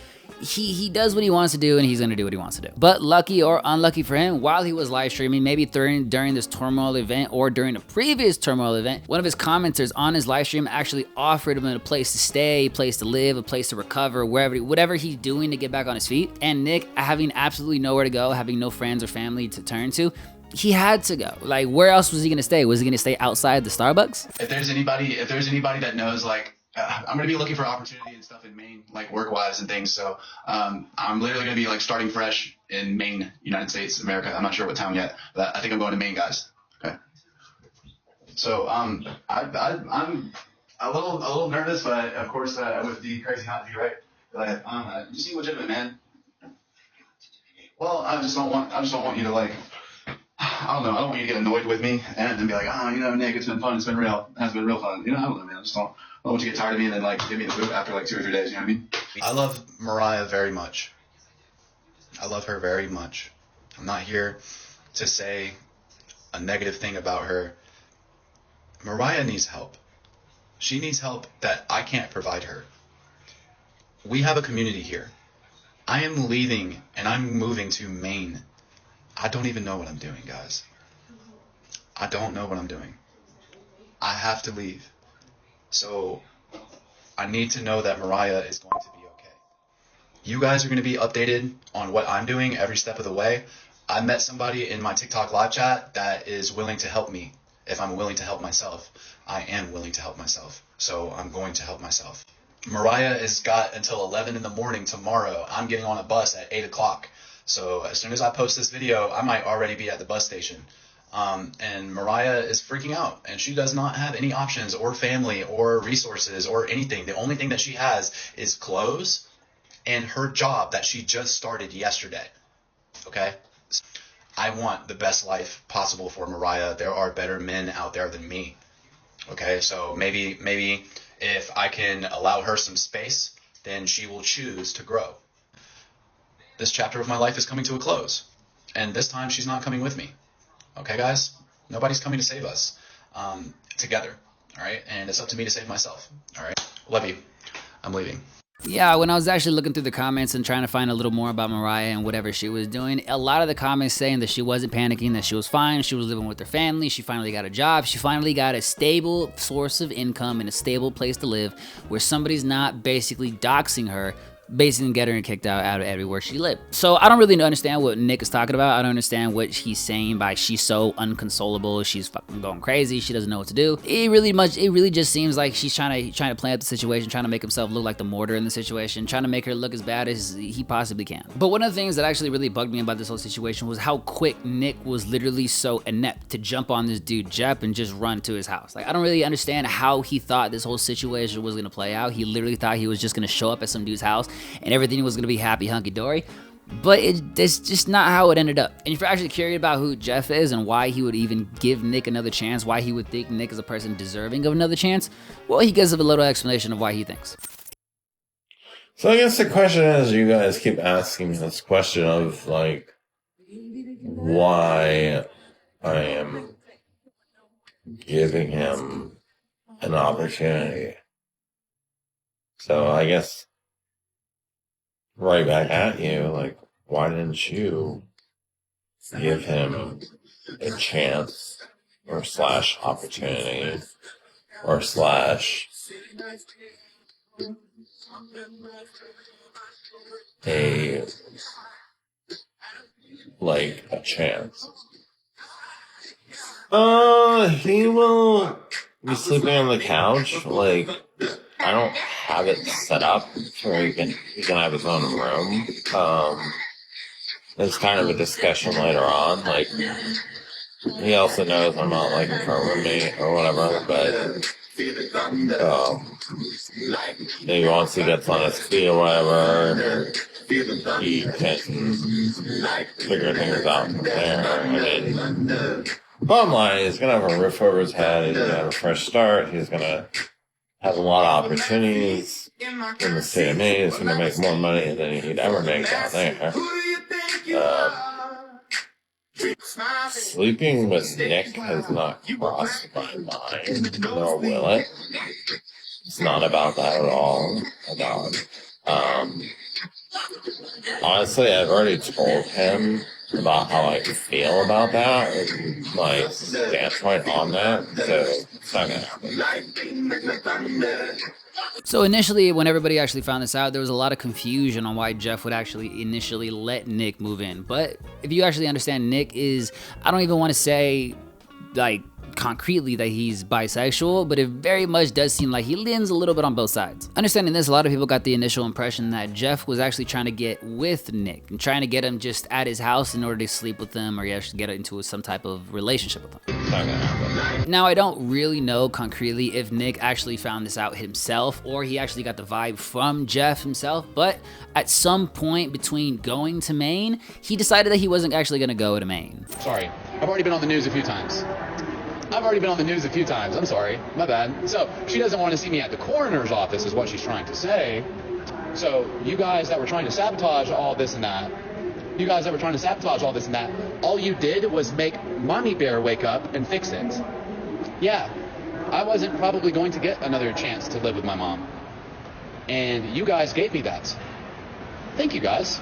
Speaker 9: he does what he wants to do, and he's gonna do what he wants to do. But lucky or unlucky for him, while he was live streaming, maybe during this turmoil event or during a previous turmoil event, one of his commenters on his live stream actually offered him a place to stay, a place to live, a place to recover, whatever he's doing to get back on his feet. And Nick, having absolutely nowhere to go, having no friends or family to turn to, he had to go. Like, where else was he gonna stay? Was he gonna stay outside the Starbucks?
Speaker 4: If there's anybody that knows, like, I'm going to be looking for opportunity and stuff in Maine, like work-wise and things. So I'm literally going to be like starting fresh in Maine, United States, America. I'm not sure what town yet, but I think I'm going to Maine, guys. Okay. So I'm a little nervous, but of course with the crazy hot view, right? Like, you seem legitimate, man. Well, I just don't want you to like. I don't know. I don't want you to get annoyed with me and then be like, you know, Nick, it's been fun. It's been real. It has been real fun. You know, I don't know, man. I just don't want you to get tired of me and then like give me the boot after like 2 or 3 days. You know what I mean? I love Mariah very much. I love her very much. I'm not here to say a negative thing about her. Mariah needs help. She needs help that I can't provide her. We have a community here. I am leaving and I'm moving to Maine. I don't even know what I'm doing, guys. I don't know what I'm doing. I have to leave. So I need to know that Mariah is going to be okay. You guys are going to be updated on what I'm doing every step of the way. I met somebody in my TikTok live chat that is willing to help me. If I'm willing to help myself, I am willing to help myself. So I'm going to help myself. Mariah has got until 11 in the morning tomorrow. I'm getting on a bus at 8 o'clock. So as soon as I post this video, I might already be at the bus station. And Mariah is freaking out, and she does not have any options or family or resources or anything. The only thing that she has is clothes and her job that she just started yesterday. Okay? I want the best life possible for Mariah. There are better men out there than me. Okay? So maybe if I can allow her some space, then she will choose to grow. This chapter of my life is coming to a close, and this time she's not coming with me. Okay, guys? Nobody's coming to save us together, all right? And it's up to me to save myself, all right? Love you. I'm leaving.
Speaker 9: Yeah, when I was actually looking through the comments and trying to find a little more about Mariah and whatever she was doing, a lot of the comments saying that she wasn't panicking, that she was fine, she was living with her family, she finally got a job, she finally got a stable source of income and a stable place to live where somebody's not basically doxing her, basically get her kicked out of everywhere she lived. So I don't really understand what Nick is talking about. I don't understand what he's saying by she's so unconsolable, she's fucking going crazy, she doesn't know what to do. It really just seems like she's trying to play up the situation, trying to make himself look like the mortar in the situation, trying to make her look as bad as he possibly can. But one of the things that actually really bugged me about this whole situation was how quick Nick was literally so inept to jump on this dude Jeff and just run to his house. Like, I don't really understand how he thought this whole situation was gonna play out. He literally thought he was just gonna show up at some dude's house and everything was gonna be happy hunky-dory, but it's just not how it ended up. And if you're actually curious about who Jeff is and why he would even give Nick another chance, why he would think Nick is a person deserving of another chance, well, he gives a little explanation of why he thinks.
Speaker 7: So I guess the question is, you guys keep asking me this question of, like, why I am giving him an opportunity. So I guess right back at you, like, why didn't you give him a chance or slash opportunity or slash a chance? He will be sleeping on the couch. Like, I don't have it set up where he can have his own room. There's kind of a discussion later on. Like, he also knows I'm not like a roommate or whatever, but maybe once he gets on his feet or whatever, he can figure things out from there. I mean, bottom line, he's gonna have a roof over his head. He's gonna have a fresh start. He's gonna have a lot of opportunities in the state of Maine. He's gonna make more money than he'd ever make down there. Sleeping with Nick has not crossed my mind, nor will it. It's not about that at all. Honestly, I've already told him about how I feel about that, and my standpoint on that, so it's not gonna happen.
Speaker 9: So initially, when everybody actually found this out, there was a lot of confusion on why Jeff would actually initially let Nick move in. But if you actually understand, Nick is, I don't even want to say, like, concretely that he's bisexual, but it very much does seem like he leans a little bit on both sides. Understanding this, a lot of people got the initial impression that Jeff was actually trying to get with Nick and trying to get him just at his house in order to sleep with him, or he actually get into some type of relationship with him. Now, I don't really know concretely if Nick actually found this out himself or he actually got the vibe from Jeff himself, but at some point between going to Maine, he decided that he wasn't actually going to go to Maine.
Speaker 2: Sorry.
Speaker 4: I've already been on the news a few times. I'm sorry. My bad. So she doesn't want to see me at the coroner's office is what she's trying to say. So you guys that were trying to sabotage all this and that, all you did was make Mommy Bear wake up and fix it. Yeah, I wasn't probably going to get another chance to live with my mom. And you guys gave me that. Thank you, guys.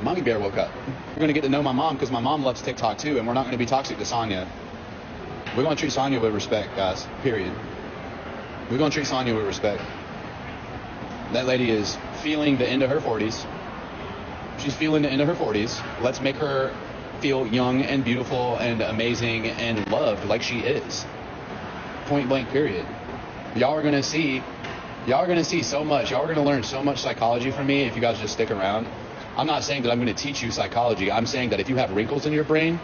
Speaker 4: Mommy Bear woke up. We're going to get to know my mom because my mom loves TikTok too, and we're not going to be toxic to Sonya. We're going to treat Sonya with respect, guys. Period. We're going to treat Sonya with respect. That lady is feeling the end of her 40s. She's feeling the end of her 40s. Let's make her feel young and beautiful and amazing and loved like she is. Point blank, period. Y'all are going to see so much. Y'all are going to learn so much psychology from me if you guys just stick around. I'm not saying that I'm going to teach you psychology. I'm saying that if you have wrinkles in your brain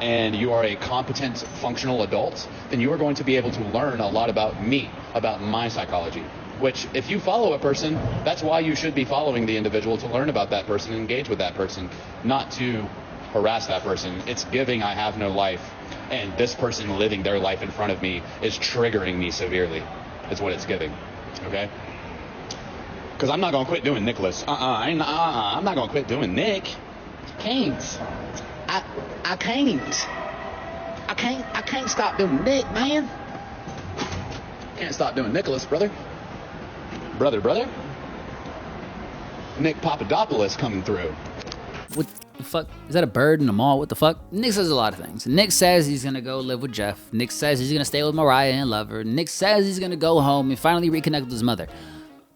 Speaker 4: and you are a competent, functional adult, then you are going to be able to learn a lot about me, about my psychology. Which, if you follow a person, that's why you should be following the individual, to learn about that person, engage with that person, not to harass that person. It's giving I have no life, and this person living their life in front of me is triggering me severely. It's what it's giving, okay? Because I'm not going to quit doing Nicholas. I'm not going to quit doing Nick. Can't. I can't stop doing Nick, man. Can't stop doing Nicholas, brother. Brother. Nick Papadopoulos coming through.
Speaker 9: What the fuck? Is that a bird in the mall? What the fuck? Nick says a lot of things. Nick says he's gonna go live with Jeff. Nick says he's gonna stay with Mariah and love her. Nick says he's gonna go home and finally reconnect with his mother.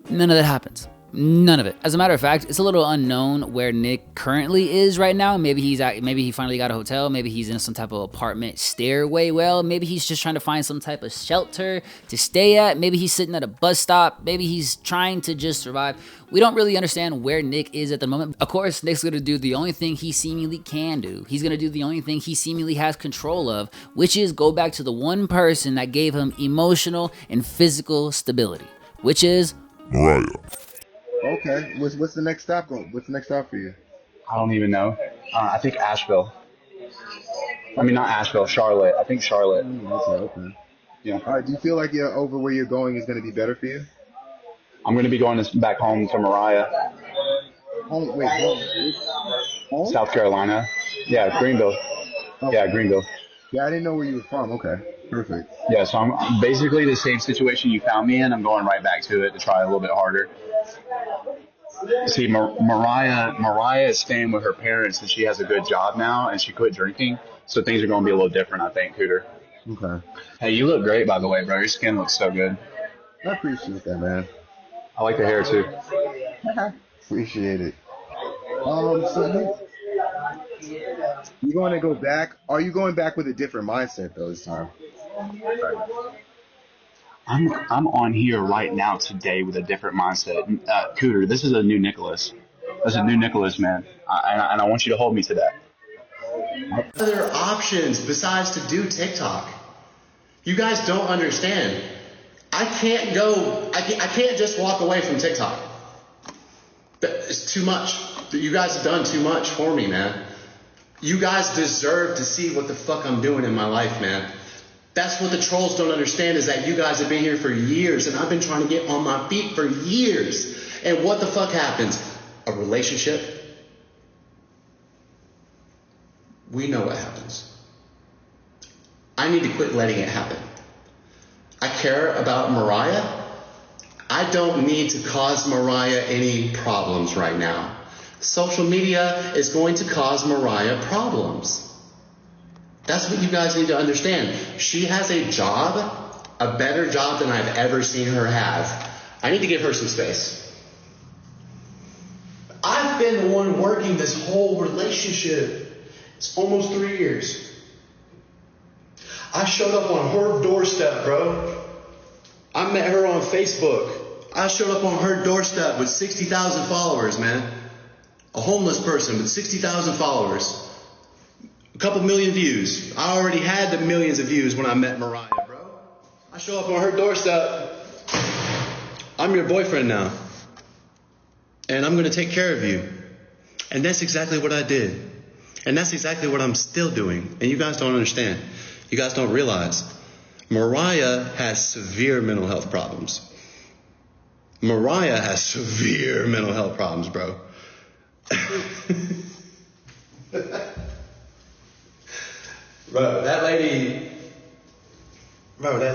Speaker 9: None of that happens. None of it. As a matter of fact, it's a little unknown where Nick currently is right now. Maybe he finally got a hotel. Maybe he's in some type of apartment stairway. Well, maybe he's just trying to find some type of shelter to stay at. Maybe he's sitting at a bus stop. Maybe he's trying to just survive. We don't really understand where Nick is at the moment. Of course, Nick's gonna do the only thing he seemingly can do. He's gonna do the only thing he seemingly has control of, which is go back to the one person that gave him emotional and physical stability, which is
Speaker 12: Mariah.
Speaker 13: Okay, what's the next stop going? What's the next stop for you?
Speaker 4: I don't even know. I think Asheville. I mean, not Asheville, Charlotte. I think Charlotte.
Speaker 13: Okay.
Speaker 4: Yeah.
Speaker 13: All right. Do you feel like you're over where you're going is going to be better for you?
Speaker 4: I'm going to be going back home to Mariah.
Speaker 13: Home?
Speaker 4: South Carolina. Yeah, Greenville.
Speaker 13: Okay.
Speaker 4: Yeah, Greenville.
Speaker 13: Yeah, I didn't know where you were from. Okay, perfect.
Speaker 4: Yeah, so I'm basically the same situation you found me in. I'm going right back to it to try a little bit harder. See, Mariah is staying with her parents, and she has a good job now, and she quit drinking, so things are going to be a little different, I think, Cooter.
Speaker 13: Okay.
Speaker 4: Hey, you look great, by the way, bro. Your skin looks so good.
Speaker 13: I appreciate that, man.
Speaker 4: I like the hair, too.
Speaker 13: Appreciate it. So you going to go back? Are you going back with a different mindset, though, this time?
Speaker 4: I'm on here right now today with a different mindset. Cooter, this is a new Nicholas. That's a new Nicholas, man. And I want you to hold me to that.
Speaker 10: Other options besides to do TikTok. You guys don't understand. I can't just walk away from TikTok. It's too much. You guys have done too much for me, man. You guys deserve to see what the fuck I'm doing in my life, man. That's what the trolls don't understand, is that you guys have been here for years, and I've been trying to get on my feet for years. And what the fuck happens? A relationship? We know what happens. I need to quit letting it happen. I care about Mariah. I don't need to cause Mariah any problems right now. Social media is going to cause Mariah problems. That's what you guys need to understand. She has a job, a better job than I've ever seen her have. I need to give her some space. I've been the one working this whole relationship. It's almost 3 years. I showed up on her doorstep, bro. I met her on Facebook. I showed up on her doorstep with 60,000 followers, man. A homeless person with 60,000 followers. A couple million views. I already had the millions of views when I met Mariah, bro. I show up on her doorstep. I'm your boyfriend now. And I'm going to take care of you. And that's exactly what I did. And that's exactly what I'm still doing. And you guys don't understand. You guys don't realize. Mariah has severe mental health problems. Mariah has severe mental health problems, bro. Bro, that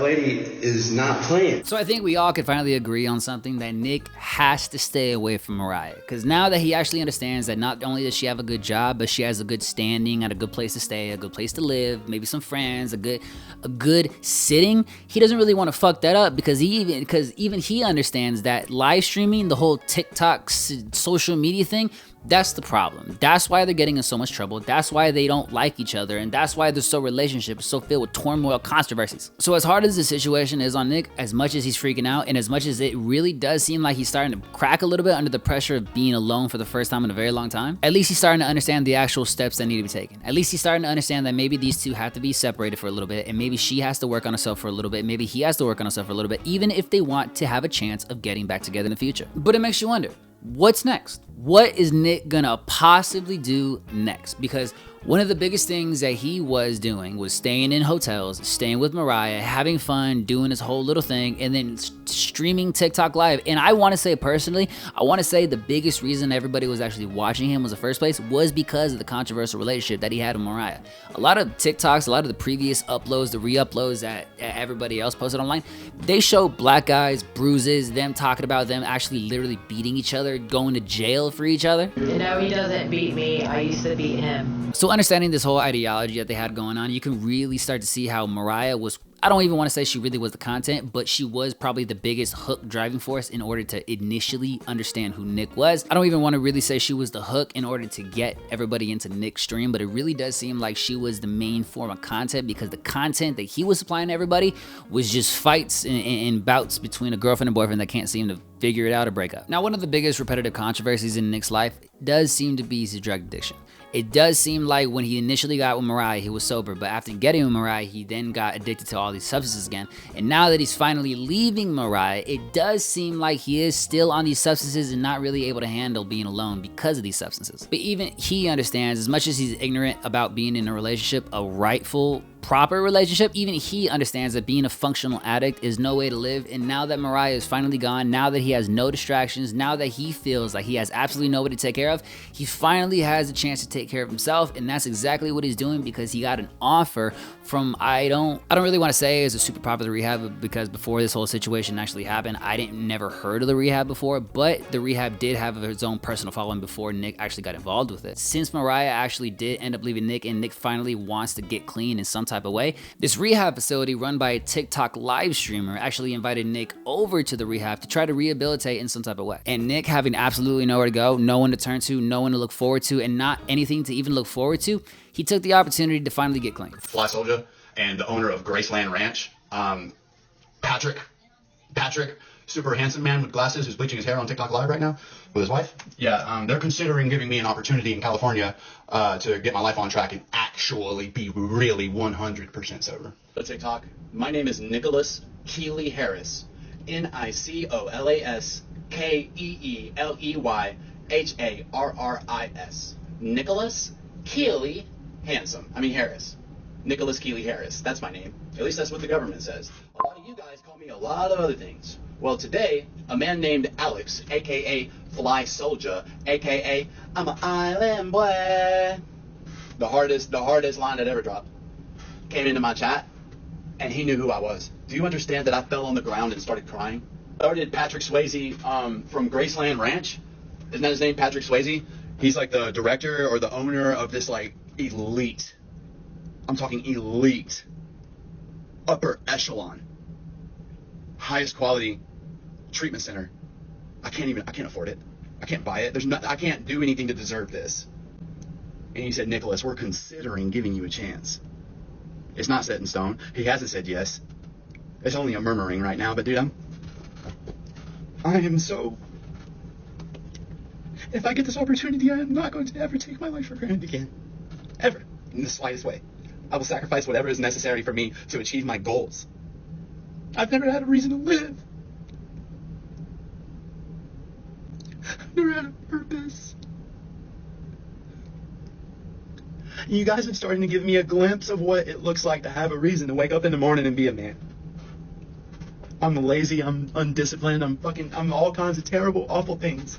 Speaker 10: lady is not playing.
Speaker 9: So I think we all could finally agree on something, that Nick has to stay away from Mariah. Because now that he actually understands that not only does she have a good job, but she has a good standing, at a good place to stay, a good place to live, maybe some friends, a good sitting, he doesn't really want to fuck that up, because even he understands that live streaming, the whole TikTok social media thing, that's the problem. That's why they're getting in so much trouble. That's why they don't like each other. And that's why their relationship is so filled with turmoil, controversies. So as hard as the situation is on Nick, as much as he's freaking out, and as much as it really does seem like he's starting to crack a little bit under the pressure of being alone for the first time in a very long time, at least he's starting to understand the actual steps that need to be taken. At least he's starting to understand that maybe these two have to be separated for a little bit, and maybe she has to work on herself for a little bit, maybe he has to work on himself for a little bit, even if they want to have a chance of getting back together in the future. But it makes you wonder, what's next? What is Nick gonna possibly do next? Because one of the biggest things that he was doing was staying in hotels, staying with Mariah, having fun, doing his whole little thing, and then streaming TikTok live. And I want to say personally, the biggest reason everybody was actually watching him was the first place was because of the controversial relationship that he had with Mariah. A lot of TikToks, a lot of the previous uploads, the re-uploads that everybody else posted online, they show black guys, bruises, them talking about them actually literally beating each other, going to jail for each other.
Speaker 3: You know, he doesn't beat me. I used to beat him.
Speaker 9: So understanding this whole ideology that they had going on, you can really start to see how Mariah was, I don't even want to say she really was the content, but she was probably the biggest hook driving force in order to initially understand who Nick was. I don't even want to really say she was the hook in order to get everybody into Nick's stream, but it really does seem like she was the main form of content, because the content that he was supplying to everybody was just fights and bouts between a girlfriend and boyfriend that can't seem to figure it out or break up. Now, one of the biggest repetitive controversies in Nick's life does seem to be his drug addiction. It does seem like when he initially got with Mariah, he was sober, but after getting with Mariah, he then got addicted to all these substances again. And now that he's finally leaving Mariah, it does seem like he is still on these substances and not really able to handle being alone because of these substances. But even he understands, as much as he's ignorant about being in a relationship, a rightful, proper relationship, even he understands that being a functional addict is no way to live. And now that Mariah is finally gone, now that he has no distractions, now that he feels like he has absolutely nobody to take care of, he finally has a chance to take care of himself. And that's exactly what he's doing, because he got an offer from, I don't really want to say it's a super popular rehab, because before this whole situation actually happened, I never heard of the rehab before, but the rehab did have its own personal following before Nick actually got involved with it. Since Mariah actually did end up leaving Nick, and Nick finally wants to get clean in some type of way, this rehab facility run by a TikTok live streamer actually invited Nick over to the rehab to try to rehabilitate in some type of way. And Nick, having absolutely nowhere to go, no one to turn to, no one to look forward to, and not anything to even look forward to, he took the opportunity to finally get clean.
Speaker 4: Fly Soldier and the owner of Graceland Ranch, Patrick, super handsome man with glasses who's bleaching his hair on TikTok live right now with his wife. Yeah, they're considering giving me an opportunity in California to get my life on track and actually be really 100% sober. The TikTok, my name is Nicholas Keeley Harris, Nicolas Keeleyharris. Nicholas Keeley Harris. Nicholas Keeley Harris. That's my name. At least that's what the government says. A lot of you guys call me a lot of other things. Well, today, a man named Alex, a.k.a. Fly Soldier, a.k.a. I'm an island boy, the hardest line that ever dropped, came into my chat, and he knew who I was. Do you understand that I fell on the ground and started crying? So did Patrick Swayze from Graceland Ranch. Isn't that his name, Patrick Swayze? He's like the director or the owner of this like elite, I'm talking elite, upper echelon, highest quality treatment center. I can't afford it. I can't buy it. I can't do anything to deserve this. And he said, Nicholas, we're considering giving you a chance. It's not set in stone. He hasn't said yes. It's only a murmuring right now, but dude, I am so, if I get this opportunity, I am not going to ever take my life for granted again. Ever. In the slightest way. I will sacrifice whatever is necessary for me to achieve my goals. I've never had a reason to live. I've never had a purpose. And you guys are starting to give me a glimpse of what it looks like to have a reason to wake up in the morning and be a man. I'm lazy, I'm undisciplined, I'm all kinds of terrible, awful things.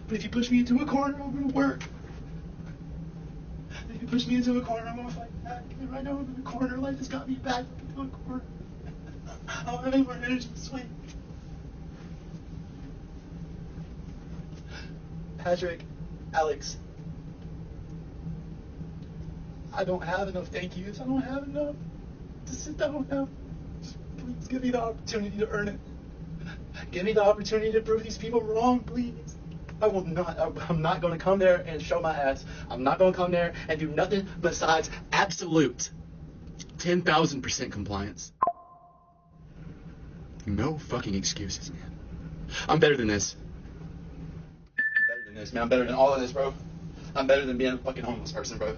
Speaker 4: But if you push me into a corner, I'm gonna work. If you push me into a corner, I'm gonna fight back. And right now I'm in a corner, life has got me back into a corner. I don't have any more energy to swing. Patrick, Alex, I don't have enough thank yous. I don't have enough to sit down now. Just please give me the opportunity to earn it. Give me the opportunity to prove these people wrong, please. I'm not going to come there and show my ass. I'm not going to come there and do nothing besides absolute 10,000% compliance. No fucking excuses, man. I'm better than this. Man, I'm better than all of this, bro. I'm better than being a fucking homeless person, bro.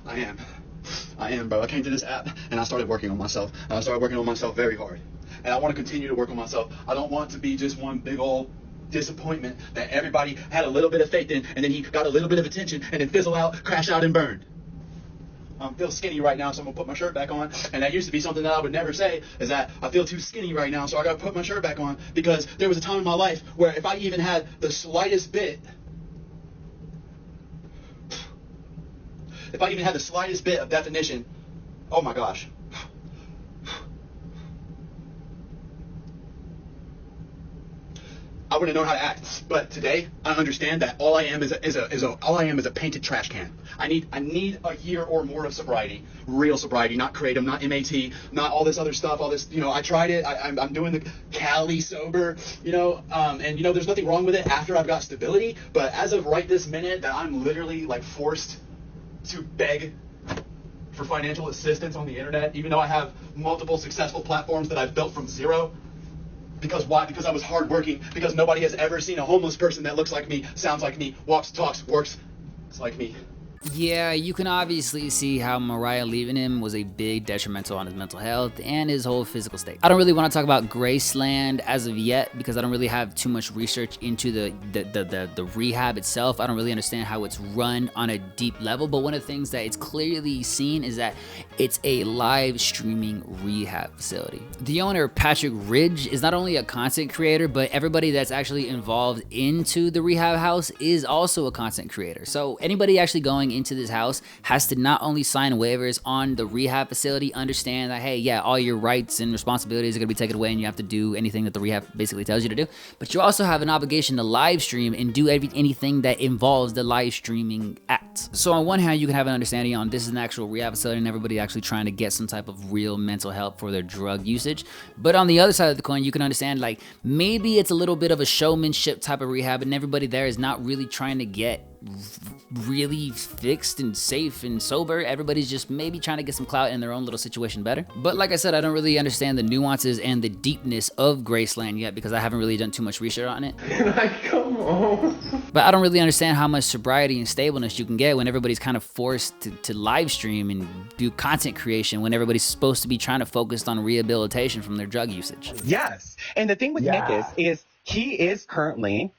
Speaker 4: I am, bro. I came to this app and I started working on myself. And I started working on myself very hard. And I want to continue to work on myself. I don't want to be just one big old disappointment that everybody had a little bit of faith in, and then he got a little bit of attention and then fizzle out, crash out, and burned. I feel skinny right now, so I'm gonna put my shirt back on. And that used to be something that I would never say, is that I feel too skinny right now, so I gotta put my shirt back on, because there was a time in my life where if I even had the slightest bit of definition, oh my gosh. I wouldn't know how to act. But today, I understand that all I am is a painted trash can. I need a year or more of sobriety, real sobriety, not kratom, not MAT, not all this other stuff, all this, I tried it. I'm doing the Cali sober, and there's nothing wrong with it after I've got stability. But as of right this minute, that I'm literally like forced to beg for financial assistance on the internet, even though I have multiple successful platforms that I've built from zero. Because why? Because I was hardworking. Because nobody has ever seen a homeless person that looks like me, sounds like me, walks, talks, works like me.
Speaker 9: Yeah, you can obviously see how Mariah leaving him was a big detrimental on his mental health and his whole physical state. I don't really want to talk about Graceland as of yet because I don't really have too much research into the rehab itself. I don't really understand how it's run on a deep level, but one of the things that it's clearly seen is that it's a live streaming rehab facility. The owner, Patrick Ridge, is not only a content creator, but everybody that's actually involved into the rehab house is also a content creator. So anybody actually going into this house has to not only sign waivers on the rehab facility, understand that, hey, yeah, all your rights and responsibilities are going to be taken away and you have to do anything that the rehab basically tells you to do, but you also have an obligation to live stream and do anything that involves the live streaming act. So on one hand, you can have an understanding on this is an actual rehab facility and everybody actually trying to get some type of real mental help for their drug usage, but on the other side of the coin, you can understand like maybe it's a little bit of a showmanship type of rehab and everybody there is not really trying to get really fixed and safe and sober. Everybody's just maybe trying to get some clout in their own little situation better. But like I said, I don't really understand the nuances and the deepness of Graceland yet because I haven't really done too much research on it. Come on. But I don't really understand how much sobriety and stableness you can get when everybody's kind of forced to live stream and do content creation when everybody's supposed to be trying to focus on rehabilitation from their drug usage.
Speaker 12: Yes. And the thing with Nick is he is currently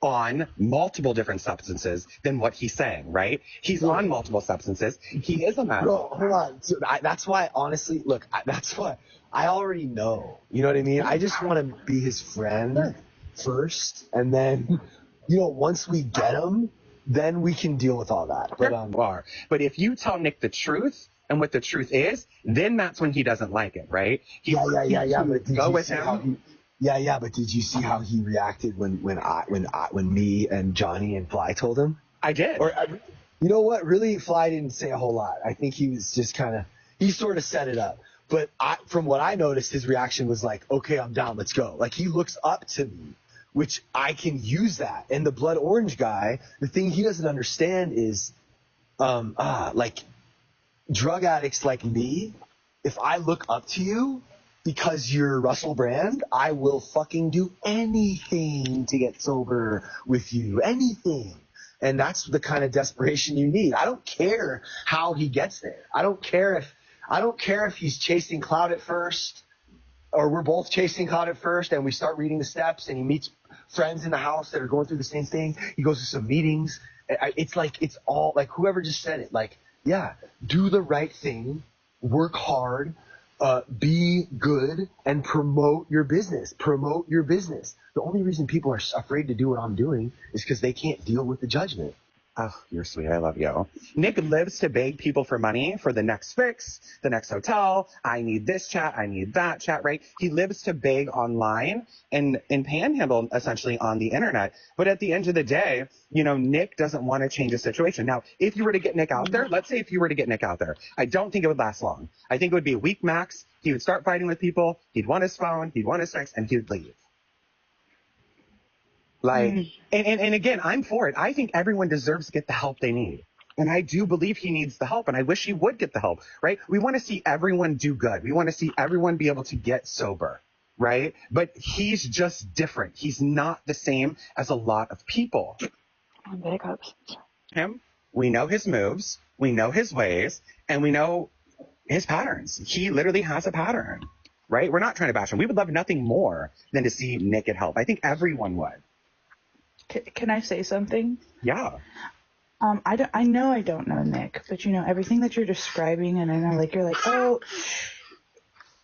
Speaker 12: on multiple different substances than what he's saying, right? He's on multiple substances. He is a man.
Speaker 14: Bro, hold on. So that's why, honestly, look, that's what I already know. You know what I mean? I just want to be his friend first, and then, once we get him, then we can deal with all that.
Speaker 12: But if you tell Nick the truth and what the truth is, then that's when he doesn't like it, right?
Speaker 14: Yeah. But
Speaker 12: go with him.
Speaker 14: But did you see how he reacted when me and Johnny and Fly told him?
Speaker 12: I did.
Speaker 14: You know what? Really, Fly didn't say a whole lot. I think he was just he sort of set it up. But from what I noticed, his reaction was like, okay, I'm down, let's go. Like, he looks up to me, which I can use that. And the Blood Orange guy, the thing he doesn't understand is, like, drug addicts like me, if I look up to you, because you're Russell Brand, I will fucking do anything to get sober with you. Anything. And that's the kind of desperation you need. I don't care how he gets there. I don't care if he's chasing clout at first, or we're both chasing clout at first, and we start reading the steps, and he meets friends in the house that are going through the same thing. He goes to some meetings, it's like, it's all like whoever just said it, like, yeah, do the right thing, work hard, be good, and promote your business. Promote your business. The only reason people are afraid to do what I'm doing is because they can't deal with the judgment.
Speaker 12: Oh, you're sweet. I love you. Nick lives to beg people for money for the next fix, the next hotel. I need this chat. I need that chat, right? He lives to beg online and panhandle essentially on the internet. But at the end of the day, you know, Nick doesn't want to change the situation. Now, if you were to get Nick out there, let's say if you were to get Nick out there, I don't think it would last long. I think it would be a week max. He would start fighting with people. He'd want his phone. He'd want his sex, and he would leave. Like, and again, I'm for it. I think everyone deserves to get the help they need. And I do believe he needs the help, and I wish he would get the help, right? We want to see everyone do good. We want to see everyone be able to get sober, right? But he's just different. He's not the same as a lot of people. Him, we know his moves, we know his ways, and we know his patterns. He literally has a pattern, right? We're not trying to bash him. We would love nothing more than to see Nick get help. I think everyone would.
Speaker 15: Can I say something?
Speaker 12: Yeah.
Speaker 15: I know I don't know Nick, but you know everything that you're describing, and I know like you're like, oh,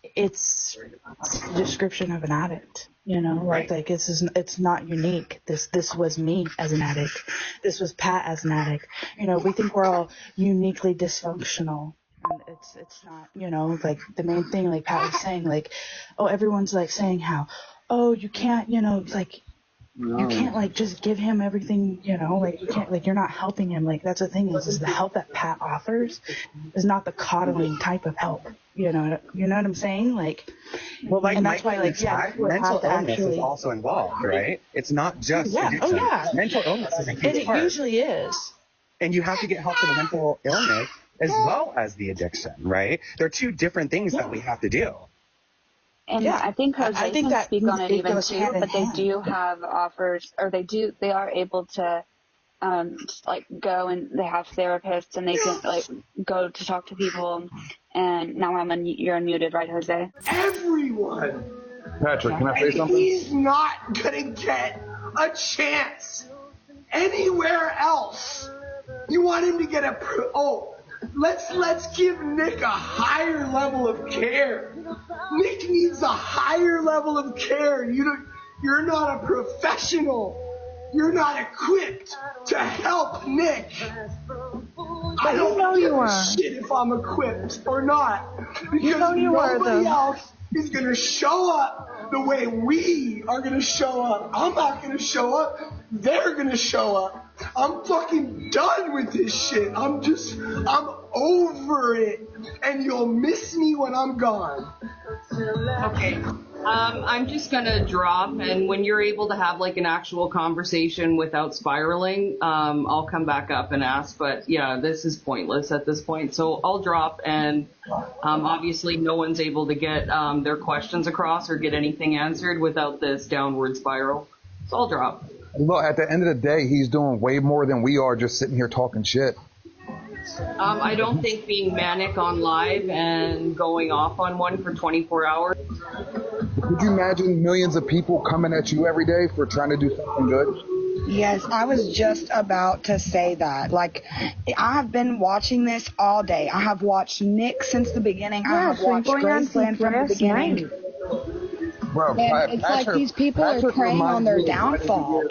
Speaker 15: it's a description of an addict. You know, like it's not unique. This was me as an addict. This was Pat as an addict. You know, we think we're all uniquely dysfunctional. And it's not, you know, like the main thing, like Pat was saying, like, oh, everyone's like saying how, oh, you can't, you know, like. You can't like just give him everything, you know, like you can't, like you're not helping him. Like that's the thing is the help that Pat offers is not the coddling type of help. You know what I'm saying? Like,
Speaker 12: well, like,
Speaker 15: and that's why, like,
Speaker 12: yeah, mental illness is also involved, right? It's not just addiction.
Speaker 15: Oh yeah,
Speaker 12: mental illness is a huge part.
Speaker 15: It usually is.
Speaker 12: And you have to get help for the mental illness as well as the addiction, right? They're two different things that we have to do.
Speaker 16: And I think Jose can speak on it even too, but they do have offers, or they are able to, like go and they have therapists and they can like go to talk to people. And now you're unmuted, right, Jose?
Speaker 8: Everyone.
Speaker 5: Patrick, can I say something?
Speaker 8: He's not gonna get a chance anywhere else. You want him to get let's give Nick a higher level of care. Nick needs a higher level of care. You're not a professional. You're not equipped to help Nick. I don't know you are. Shit if I'm equipped or not. Because nobody else is going to show up the way we are going to show up. I'm not going to show up. They're going to show up. I'm fucking done with this shit. I'm over it. And you'll miss me when I'm gone.
Speaker 17: Okay. I'm just going to drop, and when you're able to have like an actual conversation without spiraling, I'll come back up and ask. But yeah, this is pointless at this point. So I'll drop, and obviously no one's able to get their questions across or get anything answered without this downward spiral. So I'll drop.
Speaker 5: Look, at the end of the day, he's doing way more than we are just sitting here talking shit.
Speaker 17: I don't think being manic on live and going off on one for 24 hours.
Speaker 5: Could you imagine millions of people coming at you every day for trying to do something good?
Speaker 18: Yes, I was just about to say that. Like, I have been watching this all day. I have watched Nick since the beginning. I have watched Graceland from the beginning.
Speaker 5: Bro,
Speaker 18: and it's like these people are preying on their downfall.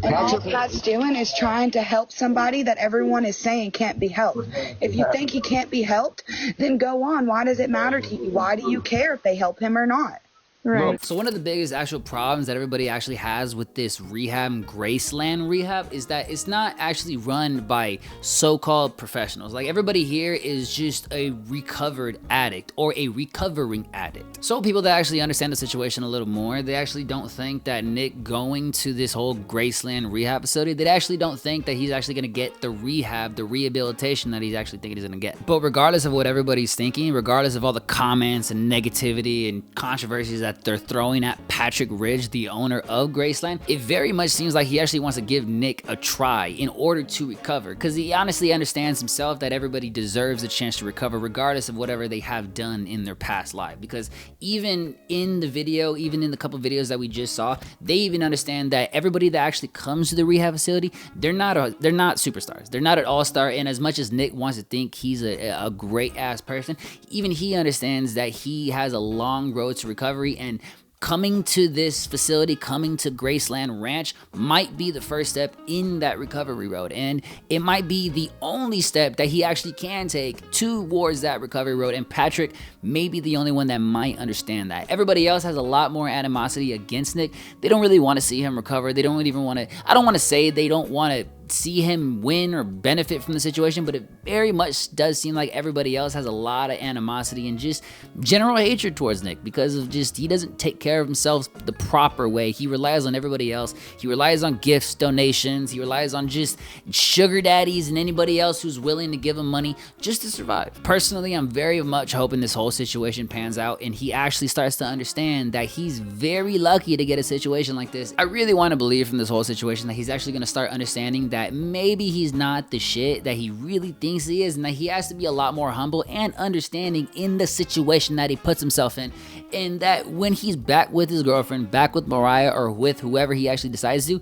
Speaker 18: And all that's doing is trying to help somebody that everyone is saying can't be helped. If you think he can't be helped, then go on. Why does it matter to you? Why do you care if they help him or not?
Speaker 9: Right. So one of the biggest actual problems that everybody actually has with this rehab, Graceland rehab, is that it's not actually run by so-called professionals. Like, everybody here is just a recovered addict or a recovering addict. So people that actually understand the situation a little more, they actually don't think that Nick going to this whole Graceland rehab facility, they actually don't think that he's actually going to get the rehab, the rehabilitation that he's actually thinking he's going to get. But regardless of what everybody's thinking, regardless of all the comments and negativity and controversies that that they're throwing at Patrick Ridge, the owner of Graceland, it very much seems like he actually wants to give Nick a try in order to recover, because he honestly understands himself that everybody deserves a chance to recover regardless of whatever they have done in their past life. Because even in the video, even in the couple videos that we just saw, they even understand that everybody that actually comes to the rehab facility, they're not superstars. They're not an all-star, and as much as Nick wants to think he's a great ass person, even he understands that he has a long road to recovery, and coming to this facility, coming to Graceland Ranch might be the first step in that recovery road. And it might be the only step that he actually can take towards that recovery road. And Patrick may be the only one that might understand that. Everybody else has a lot more animosity against Nick. They don't really want to see him recover. They don't even want to, I don't want to say they don't want to see him win or benefit from the situation, but it very much does seem like everybody else has a lot of animosity and just general hatred towards Nick because of just he doesn't take care of himself the proper way. He relies on everybody else. He relies on gifts, donations. He relies on just sugar daddies and anybody else who's willing to give him money just to survive. Personally, I'm very much hoping this whole situation pans out and he actually starts to understand that he's very lucky to get a situation like this. I really want to believe from this whole situation that he's actually going to start understanding that maybe he's not the shit that he really thinks he is, and that he has to be a lot more humble and understanding in the situation that he puts himself in, and that when he's back with his girlfriend, back with Mariah, or with whoever he actually decides to,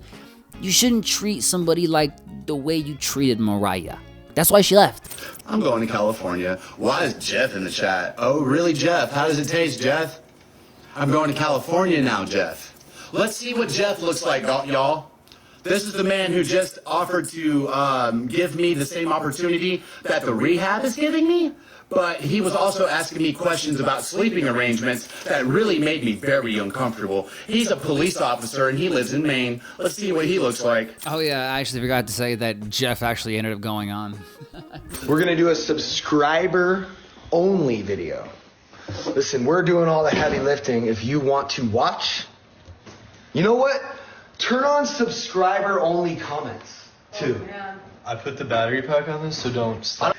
Speaker 9: you shouldn't treat somebody like the way you treated Mariah. That's why she left.
Speaker 4: I'm going to California. Why is Jeff in the chat? Oh, really, Jeff? How does it taste, Jeff? I'm going to California now, Jeff. Let's see what Jeff looks like, y'all. This is the man who just offered to give me the same opportunity that the rehab is giving me, but he was also asking me questions about sleeping arrangements that really made me very uncomfortable. He's a police officer and he lives in Maine. Let's see what he looks like.
Speaker 9: Oh yeah, I actually forgot to say that Jeff actually ended up going on.
Speaker 14: We're going to do a subscriber-only video. Listen, we're doing all the heavy lifting. If you want to watch, you know what? Turn on subscriber-only comments, too.
Speaker 19: I put the battery pack on this, so don't stop.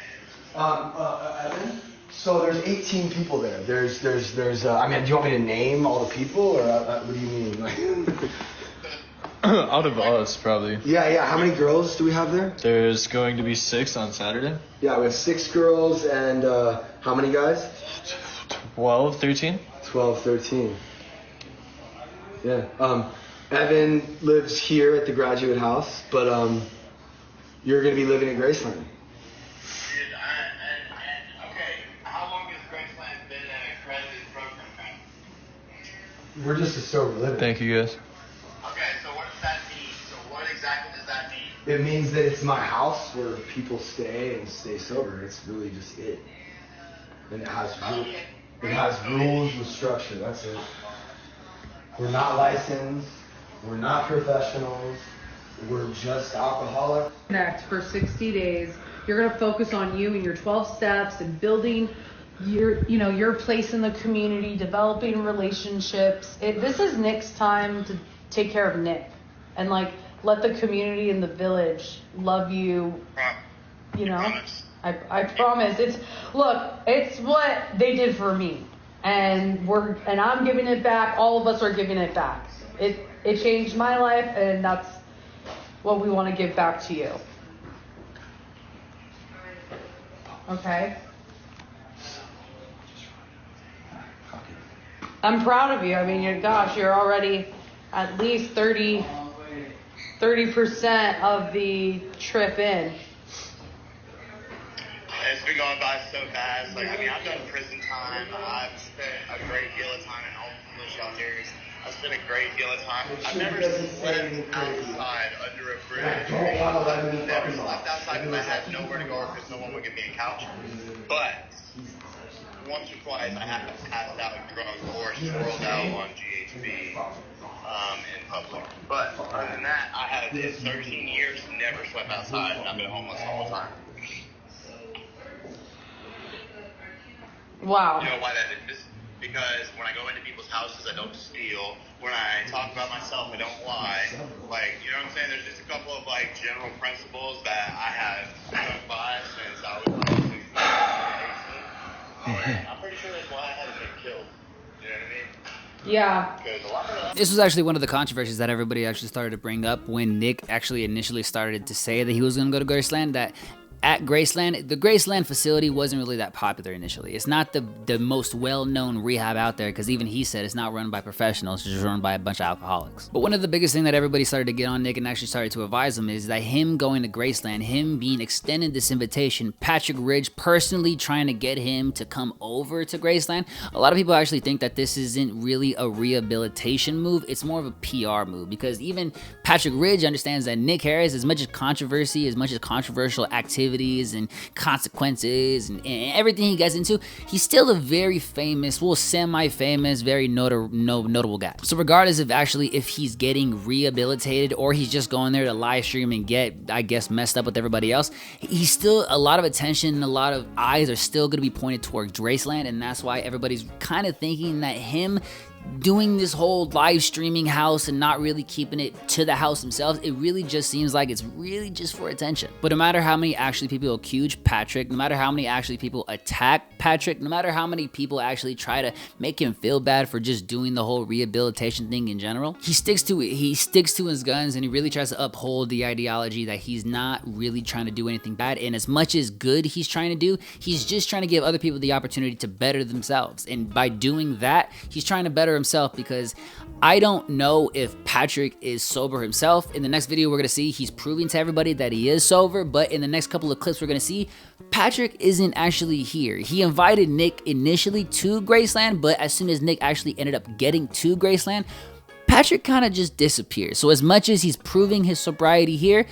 Speaker 14: Evan? So there's 18 people there. There's. I mean, do you want me to name all the people, or what do you mean? Like,
Speaker 19: out of us, probably.
Speaker 14: Yeah. How many girls do we have there?
Speaker 19: There's going to be 6 on Saturday.
Speaker 14: Yeah, we have 6 girls, and how many guys?
Speaker 19: 12, 13.
Speaker 14: 12, 13. Yeah. Evan lives here at the Graduate House, but you're going to be living at Graceland.
Speaker 20: Okay, how long has Graceland been an accredited program?
Speaker 14: We're just a sober living.
Speaker 19: Thank you, guys.
Speaker 20: Okay, so what does that mean? So what exactly does that mean?
Speaker 14: It means that it's my house where people stay and stay sober. It's really just it. And it has rules and structure. That's it. We're not licensed. We're not professionals. We're just alcoholics.
Speaker 21: Connect for 60 days. You're going to focus on you and your 12 steps and building your place in the community, developing relationships. This is Nick's time to take care of Nick and let the community and the village love you. I promise. It's what they did for me, and I'm giving it back. All of us are giving it back. It changed my life, and that's what we want to give back to you. Okay? I'm proud of you. I mean, you're already at least 30% of the trip in.
Speaker 20: It's been going by so fast. I've done prison time. I've spent a great deal of time in homeless shelters. I've spent a great deal of time. I've never slept outside under a bridge. I've never slept outside because I had nowhere to go because no one would give me a couch. But once or twice I have passed out drunk or swirled out on GHB in public. But other than that, I have in 13 years never slept outside, and I've been homeless the whole time.
Speaker 21: Wow.
Speaker 20: You know why that is? Because when I go into people's houses, I don't steal. When I talk about myself, I don't lie. You know what I'm saying? There's just a couple of general principles that I have stuck by since I was 16 or 18. I'm pretty sure that's why I haven't been killed. You know what I mean?
Speaker 21: Yeah.
Speaker 9: This was actually one of the controversies that everybody actually started to bring up when Nick actually initially started to say that he was going to go to Graceland, that at Graceland, the Graceland facility wasn't really that popular initially. It's not the most well-known rehab out there, because even he said it's not run by professionals, it's just run by a bunch of alcoholics. But one of the biggest things that everybody started to get on Nick and actually started to advise him is that him going to Graceland, him being extended this invitation, Patrick Ridge personally trying to get him to come over to Graceland. A lot of people actually think that this isn't really a rehabilitation move, it's more of a PR move, because even Patrick Ridge understands that Nick Harris, as much as controversy, as much as controversial activities and consequences and everything he gets into, he's still a very famous, well, semi-famous, very notable guy. So regardless of actually if he's getting rehabilitated or he's just going there to live stream and get, I guess, messed up with everybody else, he's still, a lot of attention and a lot of eyes are still going to be pointed towards Graceland, and that's why everybody's kind of thinking that him doing this whole live streaming house and not really keeping it to the house themselves, it really just seems like it's really just for attention. But no matter how many actually people accuse Patrick, no matter how many actually people attack Patrick, no matter how many people actually try to make him feel bad for just doing the whole rehabilitation thing in general, he sticks to it. He sticks to his guns, and he really tries to uphold the ideology that he's not really trying to do anything bad. And as much as good he's trying to do, he's just trying to give other people the opportunity to better themselves. And by doing that, he's trying to better himself, because I don't know if Patrick is sober himself. In the next video we're going to see, he's proving to everybody that he is sober, but in the next couple of clips we're going to see, Patrick isn't actually here. He invited Nick initially to Graceland, but as soon as Nick actually ended up getting to Graceland, Patrick kind of just disappeared. So as much as he's proving his sobriety here,